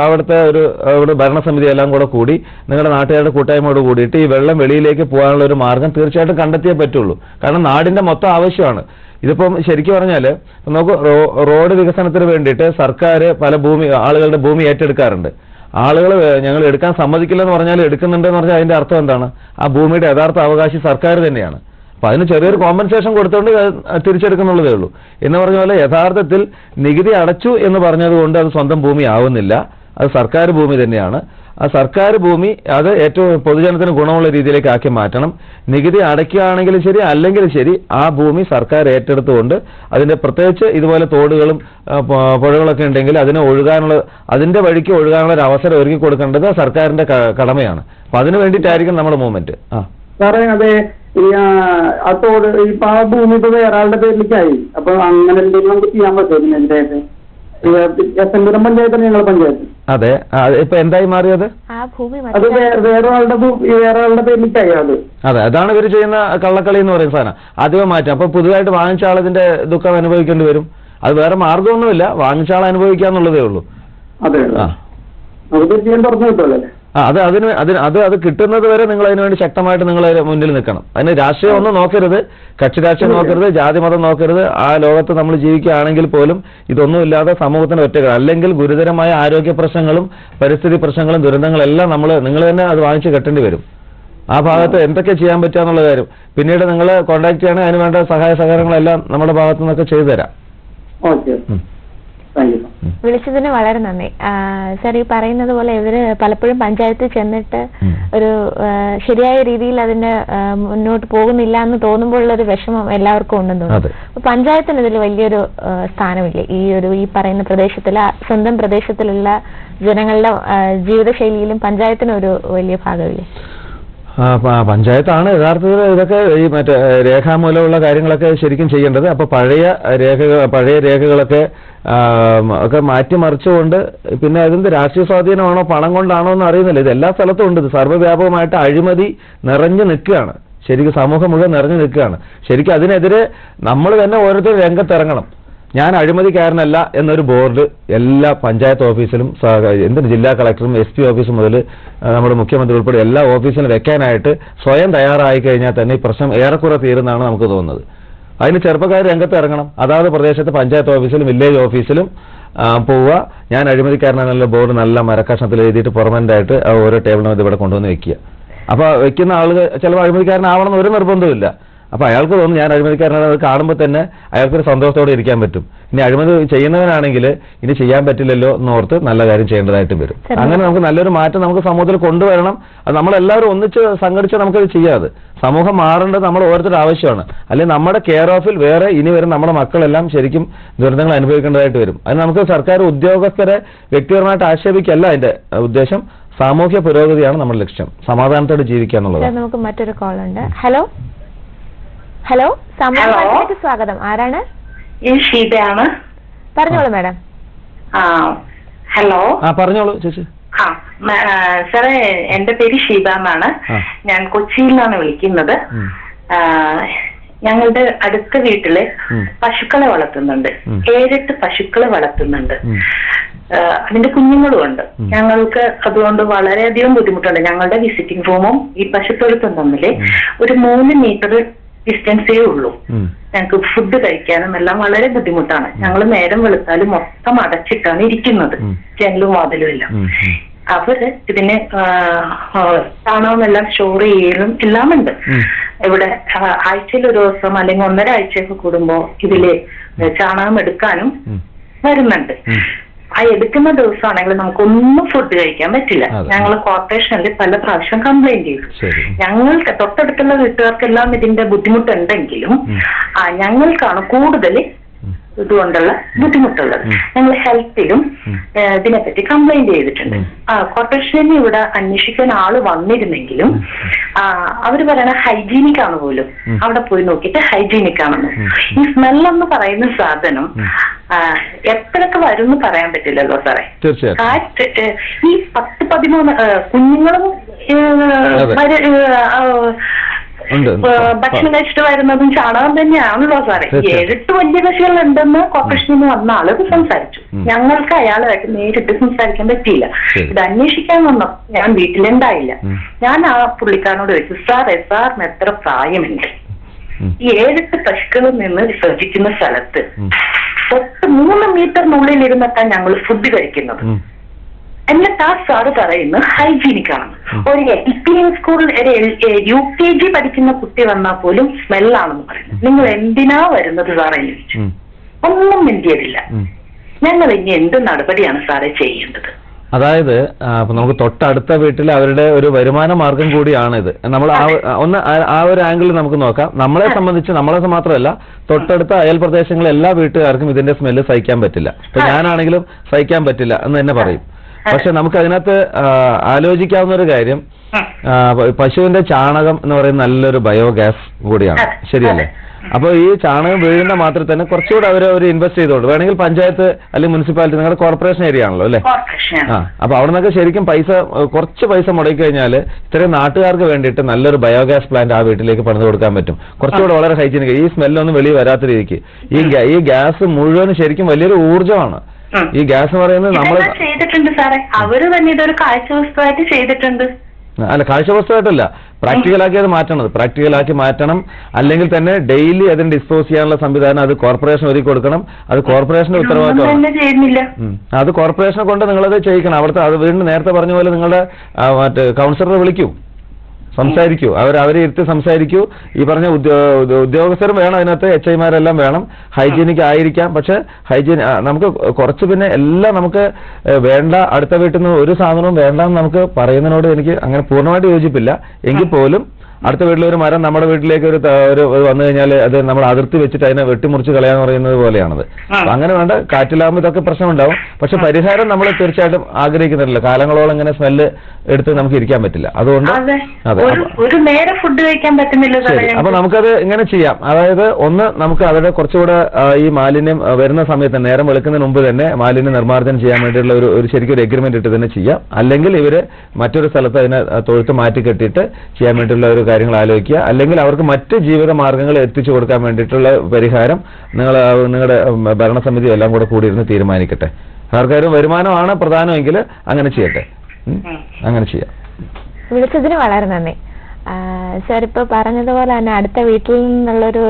അവിടുത്തെ ഭരണസമിതി എല്ലാം കൂടി നിങ്ങളുടെ നാട്ടുകാരുടെ കൂട്ടായ്മയോട് കൂടിയിട്ട് ഈ വെള്ളം വെളിയിലേക്ക് പോകാനുള്ള ഒരു മാർഗം തീർച്ചയായിട്ടും കണ്ടെത്തിയേ പറ്റുള്ളൂ. കാരണം നാടിന്റെ മൊത്തം ആവശ്യമാണ് ഇതിപ്പം. ശരിക്കും പറഞ്ഞാൽ നമുക്ക് റോഡ് വികസനത്തിന് വേണ്ടിയിട്ട് സർക്കാർ പല ആളുകളുടെ ഭൂമി ഏറ്റെടുക്കാറുണ്ട്. ആളുകൾ ഞങ്ങൾ എടുക്കാൻ സമ്മതിക്കില്ലെന്ന് പറഞ്ഞാൽ എടുക്കുന്നുണ്ടെന്ന് പറഞ്ഞാൽ അതിന്റെ അർത്ഥം എന്താണ്? ആ ഭൂമിയുടെ യഥാർത്ഥ അവകാശി സർക്കാർ തന്നെയാണ്. അപ്പൊ അതിന് ചെറിയൊരു കോമ്പൻസേഷൻ കൊടുത്തുകൊണ്ട് തിരിച്ചെടുക്കുന്നുള്ളതേ ഉള്ളൂ. എന്ന് പറഞ്ഞ പോലെ യഥാർത്ഥത്തിൽ നികുതി അടച്ചു എന്ന് പറഞ്ഞതുകൊണ്ട് അത് സ്വന്തം ഭൂമി ആവുന്നില്ല, അത് സർക്കാർ ഭൂമി തന്നെയാണ്. ആ സർക്കാർ ഭൂമി അത് ഏറ്റവും പൊതുജനത്തിന് ഗുണമുള്ള രീതിയിലേക്ക് ആക്കി മാറ്റണം. നികുതി അടയ്ക്കുകയാണെങ്കിലും ശരി, അല്ലെങ്കിൽ ശരി, ആ ഭൂമി സർക്കാർ ഏറ്റെടുത്തുകൊണ്ട് അതിന്റെ പ്രത്യേകിച്ച് ഇതുപോലെ തോടുകളും പുഴകളൊക്കെ ഉണ്ടെങ്കിൽ അതിന്റെ വഴിക്ക് ഒഴുകാനുള്ള ഒരു അവസരം ഒരുക്കി കൊടുക്കേണ്ടത് സർക്കാരിന്റെ കടമയാണ്. അപ്പൊ അതിനു വേണ്ടിയിട്ടായിരിക്കും നമ്മുടെ മൂവ്മെന്റ്. സാറേ, അതെ, ആ തോട് ഇപ്പൊ ആ ഭൂമി ഇപ്പൊ വേറെ ആളുടെ പേരിലേക്കായി. അപ്പൊ അങ്ങനെ എന്തെങ്കിലും നമുക്ക് ചെയ്യാൻ പറ്റുമോ ഇതിനെതിരായിട്ട്? എസംപുരം പഞ്ചായത്താണ് ഞങ്ങളുടെ പഞ്ചായത്ത്. അതെ, ഇപ്പൊ എന്തായി മാറിയത്? അത് വേറെ ആളുടെ പേരിലേക്കായി. അതെ, അതാണ് ഇവർ ചെയ്യുന്ന കള്ളക്കളി എന്ന് പറയുന്ന സാധനം. ആദ്യമേ മാറ്റാം. അപ്പൊ പുതുതായിട്ട് വാങ്ങിച്ച ആളിതിന്റെ ദുഃഖം അനുഭവിക്കേണ്ടി വരും. അത് വേറെ മാർഗമൊന്നുമില്ല, വാങ്ങിച്ച ആൾ അനുഭവിക്കാന്നുള്ളതേ ഉള്ളൂ. അതെ, നമുക്ക് തീർച്ചയായും തുറന്നു കിട്ടുമല്ലേ? അത് കിട്ടുന്നത് വരെ നിങ്ങൾ അതിനുവേണ്ടി ശക്തമായിട്ട് നിങ്ങൾ മുന്നിൽ നിൽക്കണം. അതിന് രാഷ്ട്രീയം ഒന്നും നോക്കരുത്, കക്ഷി രാഷ്ട്രീയം നോക്കരുത്, ജാതി മതം നോക്കരുത്. ആ ലോകത്ത് നമ്മൾ ജീവിക്കുകയാണെങ്കിൽ പോലും ഇതൊന്നുമില്ലാതെ സമൂഹത്തിന് ഒറ്റക്കണം. അല്ലെങ്കിൽ ഗുരുതരമായ ആരോഗ്യ പ്രശ്നങ്ങളും പരിസ്ഥിതി പ്രശ്നങ്ങളും ദുരന്തങ്ങളും എല്ലാം നിങ്ങൾ തന്നെ അത് വാങ്ങിച്ച് കെട്ടേണ്ടി വരും. ആ ഭാഗത്ത് എന്തൊക്കെ ചെയ്യാൻ പറ്റുക എന്നുള്ള കാര്യം പിന്നീട് നിങ്ങൾ കോൺടാക്ട് ചെയ്യണമെങ്കിൽ അതിന് വേണ്ട സഹായ സഹകരണങ്ങളെല്ലാം നമ്മുടെ ഭാഗത്തു നിന്നൊക്കെ ചെയ്തു തരാം. Okay, thank you. വിളിച്ചതിന് വളരെ നന്ദി സാർ. ഈ പറയുന്നത് പോലെ ഇവര് പലപ്പോഴും പഞ്ചായത്തിൽ ചെന്നിട്ട് ഒരു ശരിയായ രീതിയിൽ അതിന് മുന്നോട്ട് പോകുന്നില്ല എന്ന് തോന്നുമ്പോഴുള്ളൊരു വിഷമം എല്ലാവർക്കും ഉണ്ടെന്ന് തോന്നുന്നു. അപ്പൊ പഞ്ചായത്തിന് ഇതിൽ വലിയൊരു സ്ഥാനമില്ലേ ഈ പറയുന്ന പ്രദേശത്തിലെ സ്വന്തം പ്രദേശത്തിലുള്ള ജനങ്ങളുടെ ജീവിതശൈലിയിലും പഞ്ചായത്തിന് ഒരു വലിയ ഭാഗമില്ലേ? പഞ്ചായത്താണ് യഥാർത്ഥത്തിൽ ഇതൊക്കെ ഈ മറ്റേ രേഖാമൂലമുള്ള കാര്യങ്ങളൊക്കെ ശരിക്കും ചെയ്യേണ്ടത്. അപ്പൊ പഴയ രേഖകളൊക്കെ ഒക്കെ മാറ്റിമറിച്ചുകൊണ്ട് പിന്നെ അതിന്റെ രാഷ്ട്രീയ സ്വാധീനമാണോ പണം കൊണ്ടാണോ എന്ന് അറിയുന്നില്ല. ഇത് എല്ലാ സ്ഥലത്തും ഉണ്ട്. ഇത് സർവ്വവ്യാപകമായിട്ട് അഴിമതി നിറഞ്ഞു നിൽക്കുകയാണ്. ശരിക്കും സമൂഹം മുഴുവൻ നിറഞ്ഞു നിൽക്കുകയാണ്. ശരിക്കും അതിനെതിരെ നമ്മൾ തന്നെ ഓരോരുത്തരും രംഗത്തിറങ്ങണം. ഞാൻ അഴിമതിക്കാരനല്ല എന്നൊരു ബോർഡ് എല്ലാ പഞ്ചായത്ത് ഓഫീസിലും എന്തിന് ജില്ലാ കളക്ടറും SP ഓഫീസ് മുതൽ നമ്മുടെ മുഖ്യമന്ത്രി ഉൾപ്പെടെ എല്ലാ ഓഫീസിലും വെക്കാനായിട്ട് സ്വയം തയ്യാറായി കഴിഞ്ഞാൽ തന്നെ ഈ പ്രശ്നം ഏറെക്കുറെ തീരുന്നതാണ് നമുക്ക് തോന്നുന്നത്. അതിന് ചെറുപ്പക്കാർ രംഗത്ത് ഇറങ്ങണം. അതാത് പ്രദേശത്ത് പഞ്ചായത്ത് ഓഫീസിലും വില്ലേജ് ഓഫീസിലും പോവുക. ഞാൻ അഴിമതിക്കാരനെന്നുള്ള ബോർഡ് നല്ല മരക്കഷ്ണത്തിൽ എഴുതിയിട്ട് പെർമനന്റ് ആയിട്ട് ഓരോ ടേബിളിനും ഇവിടെ കൊണ്ടുവന്ന് വെക്കുക. അപ്പൊ വെക്കുന്ന ആളുകൾ ചിലപ്പോൾ അഴിമതിക്കാരനാവണമെന്ന് ഒരു നിർബന്ധമില്ല. അപ്പൊ അയാൾക്ക് തോന്നുന്നു ഞാൻ അഴിമതിക്കാരനാണ് കാണുമ്പോൾ തന്നെ അയാൾക്കൊരു സന്തോഷത്തോടെ ഇരിക്കാൻ പറ്റും. ഇനി അഴിമതി ചെയ്യുന്നവനാണെങ്കിൽ ഇനി ചെയ്യാൻ പറ്റില്ലല്ലോ എന്നോർത്ത് നല്ല കാര്യം ചെയ്യേണ്ടതായിട്ട് വരും. അങ്ങനെ നമുക്ക് നല്ലൊരു മാറ്റം നമുക്ക് സമൂഹത്തിൽ കൊണ്ടുവരണം. അത് നമ്മളെല്ലാവരും ഒന്നിച്ച് സംഘടിച്ച് നമുക്കത് ചെയ്യാതെ സമൂഹം മാറേണ്ടത് നമ്മൾ ഓരോരുത്തരുടെ ആവശ്യമാണ്. അല്ലെങ്കിൽ നമ്മുടെ കെയർ ഓഫിൽ വേറെ ഇനി വരും നമ്മുടെ മക്കളെല്ലാം ശരിക്കും ദുരന്തങ്ങൾ അനുഭവിക്കേണ്ടതായിട്ട് വരും. അതിന് നമുക്ക് സർക്കാർ ഉദ്യോഗസ്ഥരെ വ്യക്തിപരമായിട്ട് ആക്ഷേപിക്കല്ല അതിന്റെ ഉദ്ദേശം. സാമൂഹ്യ പുരോഗതിയാണ് നമ്മുടെ ലക്ഷ്യം. സമാധാനത്തോടെ ജീവിക്കുക എന്നുള്ളത്. നമുക്ക് മറ്റൊരു കോൾ ഉണ്ട്. ഹലോ സമൂഹത്തിലേക്ക് സ്വാഗതം. ആരാണ്? ഷീബയാണ്. പറഞ്ഞോളൂ മാഡം. ഹലോ. പറഞ്ഞോളൂ ചേച്ചി. സാറേ, എന്റെ പേര് ഷീബ എന്നാണ്. ഞാൻ കൊച്ചിയിൽ നിന്നാണ് വിളിക്കുന്നത്. ഞങ്ങളുടെ അടുത്ത വീട്ടില് പശുക്കളെ വളർത്തുന്നുണ്ട്. 7-8 പശുക്കളെ വളർത്തുന്നുണ്ട്. അതിന്റെ കുഞ്ഞുങ്ങളും ഉണ്ട്. ഞങ്ങൾക്ക് അതുകൊണ്ട് വളരെയധികം ബുദ്ധിമുട്ടുണ്ട്. ഞങ്ങളുടെ വിസിറ്റിംഗ് റൂമും ഈ പശുത്തൊഴുത്തും തമ്മിൽ ഒരു 3 മീറ്റർ ഡിസ്റ്റൻസേ ഉള്ളൂ. ഞങ്ങൾക്ക് ഫുഡ് കഴിക്കാനും എല്ലാം വളരെ ബുദ്ധിമുട്ടാണ്. ഞങ്ങൾ നേരം വെളുത്താലും മൊത്തം അടച്ചിട്ടാണ് ഇരിക്കുന്നത്, ജനലും വാതിലും എല്ലാം. അവര് ഇതിന് ചാണകമെല്ലാം സ്റ്റോർ ചെയ്യലും എല്ലാം ഉണ്ട്. ഇവിടെ ആഴ്ചയിൽ ഒരു ദിവസം അല്ലെങ്കിൽ 1.5 ആഴ്ചയൊക്കെ കൂടുമ്പോ ഇതില് ചാണകം എടുക്കാനും വരുന്നുണ്ട്. ആ എടുക്കുന്ന ദിവസമാണെങ്കിൽ നമുക്കൊന്നും ഫുഡ് കഴിക്കാൻ പറ്റില്ല. ഞങ്ങൾ കോർപ്പറേഷനിൽ പല പ്രാവശ്യം കംപ്ലൈന്റ് ചെയ്തു. ഞങ്ങൾക്ക് തൊട്ടടുത്തുള്ള വീട്ടുകാർക്കെല്ലാം ഇതിന്റെ ബുദ്ധിമുട്ടുണ്ടെങ്കിലും ഞങ്ങൾക്കാണ് കൂടുതൽ ഇതുകൊണ്ടുള്ള ബുദ്ധിമുട്ടുള്ളത്. ഞങ്ങൾ ഹെൽത്തിലും ഇതിനെപ്പറ്റി കംപ്ലൈന്റ് ചെയ്തിട്ടുണ്ട്. കോർപ്പറേഷനിൽ ഇവിടെ അന്വേഷിക്കാൻ ആള് വന്നിരുന്നെങ്കിലും അവര് പറയണ ഹൈജീനിക് ആണ് പോലും. അവിടെ പോയി നോക്കിയിട്ട് ഹൈജീനിക് ആണെന്ന്. ഈ സ്മെല്ലെന്ന് പറയുന്ന സാധനം എപ്പോഴൊക്കെ വരും എന്ന് പറയാൻ പറ്റില്ലല്ലോ സാറേ. കാറ്റ് ഈ 10-13 കുഞ്ഞുങ്ങളും ഭക്ഷണം കഴിച്ചിട്ട് വരുന്നതും ചാണകം തന്നെയാണല്ലോ സാറേ. 7-8 വലിയ പശുക്കൾ ഉണ്ടെന്ന് കോർപ്പറേഷനിൽ നിന്ന് വന്ന ആള് സംസാരിച്ചു. ഞങ്ങൾക്ക് അയാളുമായിട്ട് നേരിട്ട് സംസാരിക്കാൻ പറ്റിയില്ല. ഇത് അന്വേഷിക്കാൻ വന്നു. ഞാൻ വീട്ടിലുണ്ടായില്ല. ഞാൻ ആ പുള്ളിക്കാരനോട് ചോദിച്ചു, സാറിന് എത്ര പ്രായമുണ്ട്? ഈ 7-8 പശുക്കളിൽ നിന്ന് വിസർജിക്കുന്ന സ്ഥലത്ത് 3 മീറ്ററിനുള്ളിൽ ഇരുന്നിട്ടാണ് ഞങ്ങൾ ഫുഡ് കഴിക്കുന്നത്. എന്നിട്ട് ആ സാറ് പറയുന്നത് ഹൈജീനിക് ആണെന്ന്. ഒരു LP സ്കൂളിൽ UKG പഠിക്കുന്ന കുട്ടി വന്നാൽ പോലും സ്മെല്ലാണെന്ന് പറയുന്നത്. നിങ്ങൾ എന്തിനാ വരുന്നത് സാറേ എന്ന് ചോദിച്ചു. ഒന്നും മിണ്ടിയതില്ല. ഞങ്ങൾ ഇനി എന്ത് നടപടിയാണ് സാറേ ചെയ്യേണ്ടത്? അതായത് നമുക്ക് തൊട്ടടുത്ത വീട്ടിൽ അവരുടെ ഒരു വരുമാന മാർഗം കൂടിയാണ് ഇത്. നമ്മൾ ആ ഒരു ആംഗിളിൽ നമുക്ക് നോക്കാം. നമ്മളെ സംബന്ധിച്ച് നമ്മളെ മാത്രമല്ല തൊട്ടടുത്ത അയൽ പ്രദേശങ്ങളിലെ എല്ലാ വീട്ടുകാർക്കും ഇതിന്റെ സ്മെല്ല് സഹിക്കാൻ പറ്റില്ല. ഇപ്പൊ ഞാനാണെങ്കിലും സഹിക്കാൻ പറ്റില്ല എന്ന് തന്നെ പറയും. പക്ഷെ നമുക്ക് അതിനകത്ത് ആലോചിക്കാവുന്ന ഒരു കാര്യം, പശുവിന്റെ ചാണകം എന്ന് പറയുന്നത് നല്ലൊരു ബയോഗ്യാസ് കൂടിയാണ്, ശരിയല്ലേ? അപ്പൊ ഈ ചാണകം വീഴുന്ന മാത്രം തന്നെ കുറച്ചുകൂടെ അവർ ഇൻവെസ്റ്റ് ചെയ്തോളൂ. വേണമെങ്കിൽ പഞ്ചായത്ത് അല്ലെങ്കിൽ മുനിസിപ്പാലിറ്റി, നിങ്ങളുടെ കോർപ്പറേഷൻ ഏരിയ ആണല്ലോ അല്ലേ? അപ്പൊ അവിടെ നിന്നൊക്കെ ശരിക്കും കുറച്ച് പൈസ മുടക്കി കഴിഞ്ഞാൽ ഇത്രയും നാട്ടുകാർക്ക് വേണ്ടിയിട്ട് നല്ലൊരു ബയോഗ്യാസ് പ്ലാന്റ് ആ വീട്ടിലേക്ക് പണിത് കൊടുക്കാൻ പറ്റും. കുറച്ചുകൂടെ വളരെ ഹൈജീനിക്, ഈ സ്മെല്ലൊന്നും വെളിയിൽ വരാത്ത രീതിക്ക്. ഈ ഗ്യാസ് മുഴുവൻ ശരിക്കും വലിയൊരു ഊർജ്ജമാണ്. ഈ ഗ്യാസ് പറയുന്നത് നമ്മൾ ചെയ്തിട്ടുണ്ട് സാറേ. അവര് തന്നെ ഇതൊരു കാഴ്ചവസ്തുവായിട്ട് ചെയ്തിട്ടുണ്ട്. അല്ല, കാഴ്ചവസ്തുവായിട്ടല്ല, പ്രാക്ടിക്കലാക്കി അത് മാറ്റണം. പ്രാക്ടിക്കലാക്കി മാറ്റണം. അല്ലെങ്കിൽ തന്നെ ഡെയിലി അതിന് ഡിസ്പോസ് ചെയ്യാനുള്ള സംവിധാനം അത് കോർപ്പറേഷൻ ഒരുക്കി കൊടുക്കണം. അത് കോർപ്പറേഷന്റെ ഉത്തരവാദിത്തമാണ്. അത് കോർപ്പറേഷനെ കൊണ്ട് നിങ്ങളത് ചെയ്യിക്കണം. അവിടുത്തെ അത് വീണ്ടും നേരത്തെ പറഞ്ഞ പോലെ നിങ്ങളുടെ മറ്റേ കൗൺസിലറെ വിളിക്കൂ. സംസാരിക്കൂ, അവരെ ഇരുത്തി സംസാരിക്കൂ. ഈ പറഞ്ഞ ഉദ്യോഗസ്ഥരും വേണം അതിനകത്ത്, HIമാരെല്ലാം വേണം, ഹൈജീനിക് ആയിരിക്കാം. പക്ഷെ നമുക്ക് കുറച്ച് പിന്നെ എല്ലാം നമുക്ക് വേണ്ട, അടുത്ത വീട്ടിൽ നിന്ന് ഒരു സാധനവും വേണ്ടെന്ന് നമുക്ക് പറയുന്നതിനോട് എനിക്ക് അങ്ങനെ പൂർണ്ണമായിട്ട് യോജിപ്പില്ല. എങ്കിൽ പോലും അടുത്ത വീട്ടിലെ ഒരു മരം നമ്മുടെ വീട്ടിലേക്ക് ഒരു വന്നു കഴിഞ്ഞാൽ അത് നമ്മൾ അതിർത്തി വെച്ചിട്ട് അതിനെ വെട്ടിമുറിച്ച് കളയാന്ന് പറയുന്നത് പോലെയാണത്. അങ്ങനെ വേണ്ട, കാറ്റിലാകുമ്പോൾ ഇതൊക്കെ പ്രശ്നമുണ്ടാവും. പക്ഷെ പരിഹാരം നമ്മൾ തീർച്ചയായിട്ടും ആഗ്രഹിക്കുന്നില്ല. കാലങ്ങളോളം ഇങ്ങനെ സ്മെല്ല് എടുത്ത് നമുക്ക് ഇരിക്കാൻ പറ്റില്ല. അതുകൊണ്ട് ഒരു നേരം ഫുഡ് കഴിക്കാൻ പറ്റുന്നില്ല. ശരി, അപ്പൊ നമുക്കത് ഇങ്ങനെ ചെയ്യാം. അതായത് ഒന്ന്, നമുക്ക് അവരുടെ കുറച്ചുകൂടെ ഈ മാലിന്യം വരുന്ന സമയത്ത് നേരം വെളുക്കുന്നതിന് മുമ്പ് തന്നെ മാലിന്യം നിർമ്മാർജ്ജനം ചെയ്യാൻ വേണ്ടിയുള്ള ഒരു ശരിക്കും ഒരു എഗ്രിമെന്റ് ഇട്ട് തന്നെ ചെയ്യാം. അല്ലെങ്കിൽ ഇവര് മറ്റൊരു സ്ഥലത്ത് അതിനെ തൊഴുത്ത് മാറ്റി കെട്ടിയിട്ട് ചെയ്യാൻ വേണ്ടിയുള്ള ഒരു കാര്യങ്ങൾ ആലോചിക്കുക. അല്ലെങ്കിൽ അവർക്ക് മറ്റ് ജീവിത മാർഗങ്ങൾ എത്തിച്ചു കൊടുക്കാൻ വേണ്ടിയിട്ടുള്ള പരിഹാരം നിങ്ങളുടെ ഭരണസമിതി എല്ലാം കൂടെ കൂടിയിരുന്ന് തീരുമാനിക്കട്ടെ. ആർക്കാരും വരുമാനമാണ് പ്രധാനമെങ്കിൽ അങ്ങനെ ചെയ്യട്ടെ, അങ്ങനെ ചെയ്യാം. വിളിച്ചതിന് വളരെ നന്ദി സാർ. ഇപ്പൊ പറഞ്ഞതുപോലെ തന്നെ അടുത്ത വീട്ടിൽ നിന്നുള്ളൊരു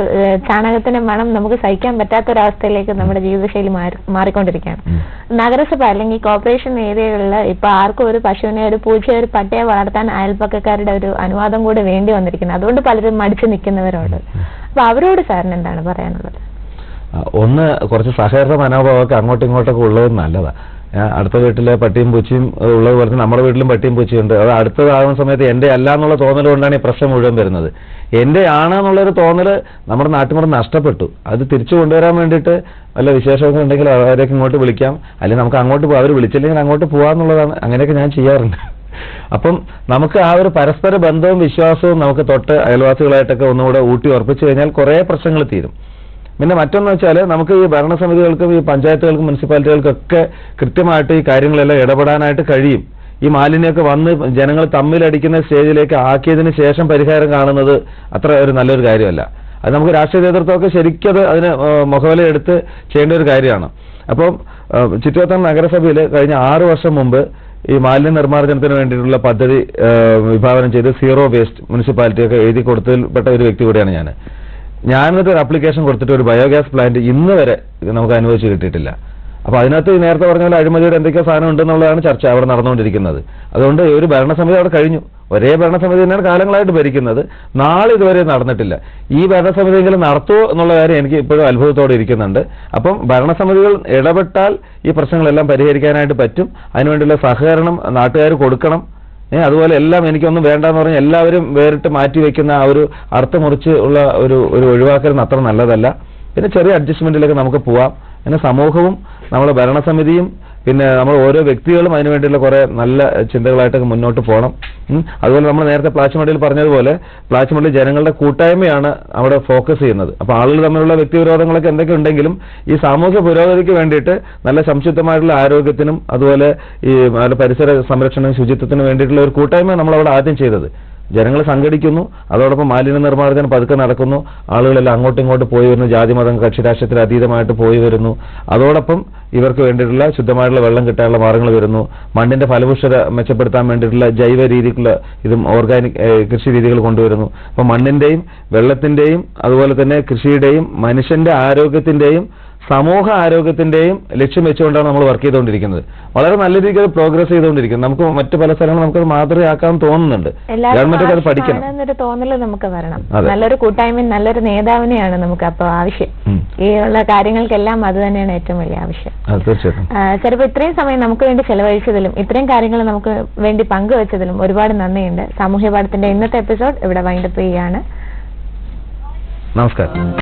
ചാണകത്തിന്റെ മണം നമുക്ക് സഹിക്കാൻ പറ്റാത്തൊരവസ്ഥയിലേക്ക് നമ്മുടെ ജീവിതശൈലി മാറിക്കൊണ്ടിരിക്കുകയാണ്. നഗരസഭ അല്ലെങ്കിൽ കോർപ്പറേഷൻ ഏരിയകളിൽ ഇപ്പൊ ആർക്കും ഒരു പശുവിനെ, ഒരു പൂച്ചയെ, ഒരു പട്ടിയെ വളർത്താൻ അയൽപ്പക്കക്കാരുടെ ഒരു അനുവാദം കൂടെ വേണ്ടി വന്നിരിക്കുന്നത്. അതുകൊണ്ട് പലരും മടിച്ചു നിൽക്കുന്നവരോട്. അപ്പൊ അവരോട് സാറിന് എന്താണ് പറയാനുള്ളത്? ഒന്ന്, കുറച്ച് സഹകരണ മനോഭാവമൊക്കെ അങ്ങോട്ടും ഇങ്ങോട്ടൊക്കെ ഉള്ളത് നല്ലതാണ്. അടുത്ത വീട്ടിലെ പട്ടിയും പൂച്ചയും ഉള്ളത് പോലെ നമ്മുടെ വീട്ടിലും പട്ടിയും പൂച്ചയുണ്ട്. അത് അടുത്തതാകുന്ന സമയത്ത് എൻ്റെ അല്ല എന്നുള്ള തോന്നൽ കൊണ്ടാണ് ഈ പ്രശ്നം മുഴുവൻ വരുന്നത്. എൻ്റെ ആണ് എന്നുള്ളൊരു തോന്നൽ നമ്മുടെ നാട്ടുമ്പുറം നഷ്ടപ്പെട്ടു. അത് തിരിച്ചു കൊണ്ടുവരാൻ വേണ്ടിയിട്ട് വല്ല വിശേഷമൊക്കെ ഉണ്ടെങ്കിൽ അവരൊക്കെ ഇങ്ങോട്ട് വിളിക്കാം, അല്ലെങ്കിൽ നമുക്ക് അങ്ങോട്ട് പോകാം. അവർ വിളിച്ചില്ലെങ്കിൽ അങ്ങോട്ട് പോകാമെന്നുള്ളതാണ്. അങ്ങനെയൊക്കെ ഞാൻ ചെയ്യാറുണ്ട്. അപ്പം നമുക്ക് ആ ഒരു പരസ്പര ബന്ധവും വിശ്വാസവും നമുക്ക് തൊട്ട് അയൽവാസികളായിട്ടൊക്കെ ഒന്നുകൂടെ ഊട്ടി ഉറപ്പിച്ചു കഴിഞ്ഞാൽ കുറേ പ്രശ്നങ്ങൾ തീരും. പിന്നെ മറ്റൊന്ന് വെച്ചാൽ നമുക്ക് ഈ ഭരണസമിതികൾക്കും ഈ പഞ്ചായത്തുകൾക്കും മുനിസിപ്പാലിറ്റികൾക്കൊക്കെ കൃത്യമായിട്ട് ഈ കാര്യങ്ങളെല്ലാം ഇടപെടാനായിട്ട് കഴിയും. ഈ മാലിന്യമൊക്കെ വന്ന് ജനങ്ങൾ തമ്മിലടിക്കുന്ന സ്റ്റേജിലേക്ക് ആക്കിയതിന് ശേഷം പരിഹാരം കാണുന്നത് അത്ര ഒരു നല്ലൊരു കാര്യമല്ല. അത് നമുക്ക് രാഷ്ട്രീയ നേതൃത്വമൊക്കെ ശരിക്കും അതിന് മുഖവിലയെടുത്ത് ചെയ്യേണ്ട ഒരു കാര്യമാണ്. അപ്പം ചുറ്റുവട്ടം നഗരസഭയിൽ കഴിഞ്ഞ 6 വർഷം മുമ്പ് ഈ മാലിന്യ നിർമ്മാർജ്ജനത്തിന് വേണ്ടിയിട്ടുള്ള പദ്ധതി വിഭാവനം ചെയ്ത് സീറോ വേസ്റ്റ് മുനിസിപ്പാലിറ്റിയൊക്കെ എഴുതി കൊടുത്തതിൽപ്പെട്ട ഒരു വ്യക്തി കൂടിയാണ് ഞാനിന്നത്തെ ഒരു ആപ്ലിക്കേഷൻ കൊടുത്തിട്ട് ഒരു ബയോഗ്യാസ് പ്ലാന്റ് ഇന്ന് വരെ നമുക്ക് അനുവദിച്ച് കിട്ടിയിട്ടില്ല. അപ്പൊ അതിനകത്ത് നേരത്തെ പറഞ്ഞ പോലെ അഴിമതിയുടെ എന്തൊക്കെയോ സാധനം ഉണ്ടെന്നുള്ളതാണ് ചർച്ച അവിടെ നടന്നുകൊണ്ടിരിക്കുന്നത്. അതുകൊണ്ട് ഒരു ഭരണസമിതി അവിടെ കഴിഞ്ഞു. ഒരേ ഭരണസമിതി തന്നെയാണ് കാലങ്ങളായിട്ട് ഭരിക്കുന്നത്. നാളെ ഇതുവരെ നടന്നിട്ടില്ല. ഈ ഭരണസമിതിയെങ്കിലും നടത്തുമോ എന്നുള്ള കാര്യം എനിക്ക് ഇപ്പോഴും അത്ഭുതത്തോടെ ഇരിക്കുന്നുണ്ട്. അപ്പം ഭരണസമിതികൾ ഇടപെട്ടാൽ ഈ പ്രശ്നങ്ങളെല്ലാം പരിഹരിക്കാനായിട്ട് പറ്റും. അതിനുവേണ്ടിയുള്ള സഹകരണം നാട്ടുകാർ കൊടുക്കണം. അതുപോലെ എല്ലാം എനിക്കൊന്നും വേണ്ടെന്ന് പറഞ്ഞാൽ എല്ലാവരും വേറിട്ട് മാറ്റി വെക്കുന്ന ആ ഒരു അർത്ഥമുറിച്ച് ഉള്ള ഒരു ഒഴിവാക്കൽ അത്ര നല്ലതല്ല. പിന്നെ ചെറിയ അഡ്ജസ്റ്റ്മെന്റിലൊക്കെ നമുക്ക് പോവാം. പിന്നെ സമൂഹവും നമ്മുടെ ഭരണസമിതിയും പിന്നെ നമ്മൾ ഓരോ വ്യക്തികളും അതിനുവേണ്ടിയുള്ള കുറെ നല്ല ചിന്തകളായിട്ടൊക്കെ മുന്നോട്ട് പോകണം. അതുപോലെ നമ്മൾ നേരത്തെ പ്ലാച്ചിമടയിൽ പറഞ്ഞതുപോലെ പ്ലാച്ചിമടയിൽ ജനങ്ങളുടെ കൂട്ടായ്മയാണ് അവിടെ ഫോക്കസ് ചെയ്യുന്നത്. അപ്പോൾ ആളുകൾ തമ്മിലുള്ള വ്യക്തിവിരോധങ്ങളൊക്കെ എന്തൊക്കെ ഉണ്ടെങ്കിലും ഈ സാമൂഹ്യ പുരോഗതിക്ക് വേണ്ടിയിട്ട് നല്ല സംശുദ്ധമായിട്ടുള്ള ആരോഗ്യത്തിനും അതുപോലെ ഈ പരിസര സംരക്ഷണവും ശുചിത്വത്തിനും വേണ്ടിയിട്ടുള്ള ഒരു കൂട്ടായ്മ നമ്മളവിടെ ആദ്യം ചെയ്തത്. ജനങ്ങൾ സംഘടിക്കുന്നു, അതോടൊപ്പം മാലിന്യ നിർമ്മാർജ്ജനം പതുക്കെ നടക്കുന്നു, ആളുകളെല്ലാം അങ്ങോട്ടും ഇങ്ങോട്ട് പോയി വരുന്നു, ജാതിമതം കക്ഷിരാഷ്ട്രത്തിന് അതീതമായിട്ട് പോയി വരുന്നു. അതോടൊപ്പം ഇവർക്ക് വേണ്ടിയിട്ടുള്ള ശുദ്ധമായിട്ടുള്ള വെള്ളം കിട്ടാനുള്ള മാർഗങ്ങൾ വരുന്നു. മണ്ണിന്റെ ഫലപുഷ്ടത മെച്ചപ്പെടുത്താൻ വേണ്ടിയിട്ടുള്ള ജൈവ രീതിക്കുള്ള ഇതും ഓർഗാനിക് കൃഷി രീതികൾ കൊണ്ടുവരുന്നു. അപ്പോൾ മണ്ണിന്റെയും വെള്ളത്തിന്റെയും അതുപോലെ തന്നെ കൃഷിയുടെയും മനുഷ്യന്റെ ആരോഗ്യത്തിന്റെയും സമൂഹ ആരോഗ്യത്തിന്റെയും ലക്ഷ്യം വെച്ചുകൊണ്ടാണ് നമ്മൾ വർക്ക് ചെയ്തുകൊണ്ടിരിക്കുന്നത്. വളരെ നല്ല രീതിയിൽ പ്രോഗ്രസ് ചെയ്തുകൊണ്ടിരിക്കുന്നത്. നമുക്ക് മറ്റു പല സ്ഥലങ്ങളും നമുക്കത് മാതൃകയാക്കാൻ തോന്നുന്നുണ്ട്. ഗവൺമെന്റ് അത് പഠിക്കണം എന്നൊരു തോന്നല് നമുക്ക് വരണം. നല്ലൊരു കൂട്ടായ്മ, നല്ലൊരു നേതാവിനെയാണ് നമുക്ക് അപ്പോൾ ആവശ്യം. ഈ ഉള്ള കാര്യങ്ങൾക്കെല്ലാം അത് തന്നെയാണ് ഏറ്റവും വലിയ ആവശ്യം. തീർച്ചയായിട്ടും. ചിലപ്പോൾ ഇത്രയും സമയം നമുക്ക് വേണ്ടി ചെലവഴിച്ചതിലും ഇത്രയും കാര്യങ്ങൾ നമുക്ക് വേണ്ടി പങ്കുവച്ചതിലും ഒരുപാട് നന്ദിയുണ്ട്. സാമൂഹ്യ പാഠത്തിന്റെ ഇന്നത്തെ എപ്പിസോഡ് ഇവിടെ വൈൻഡപ്പ് ചെയ്യുകയാണ്. നമസ്കാരം.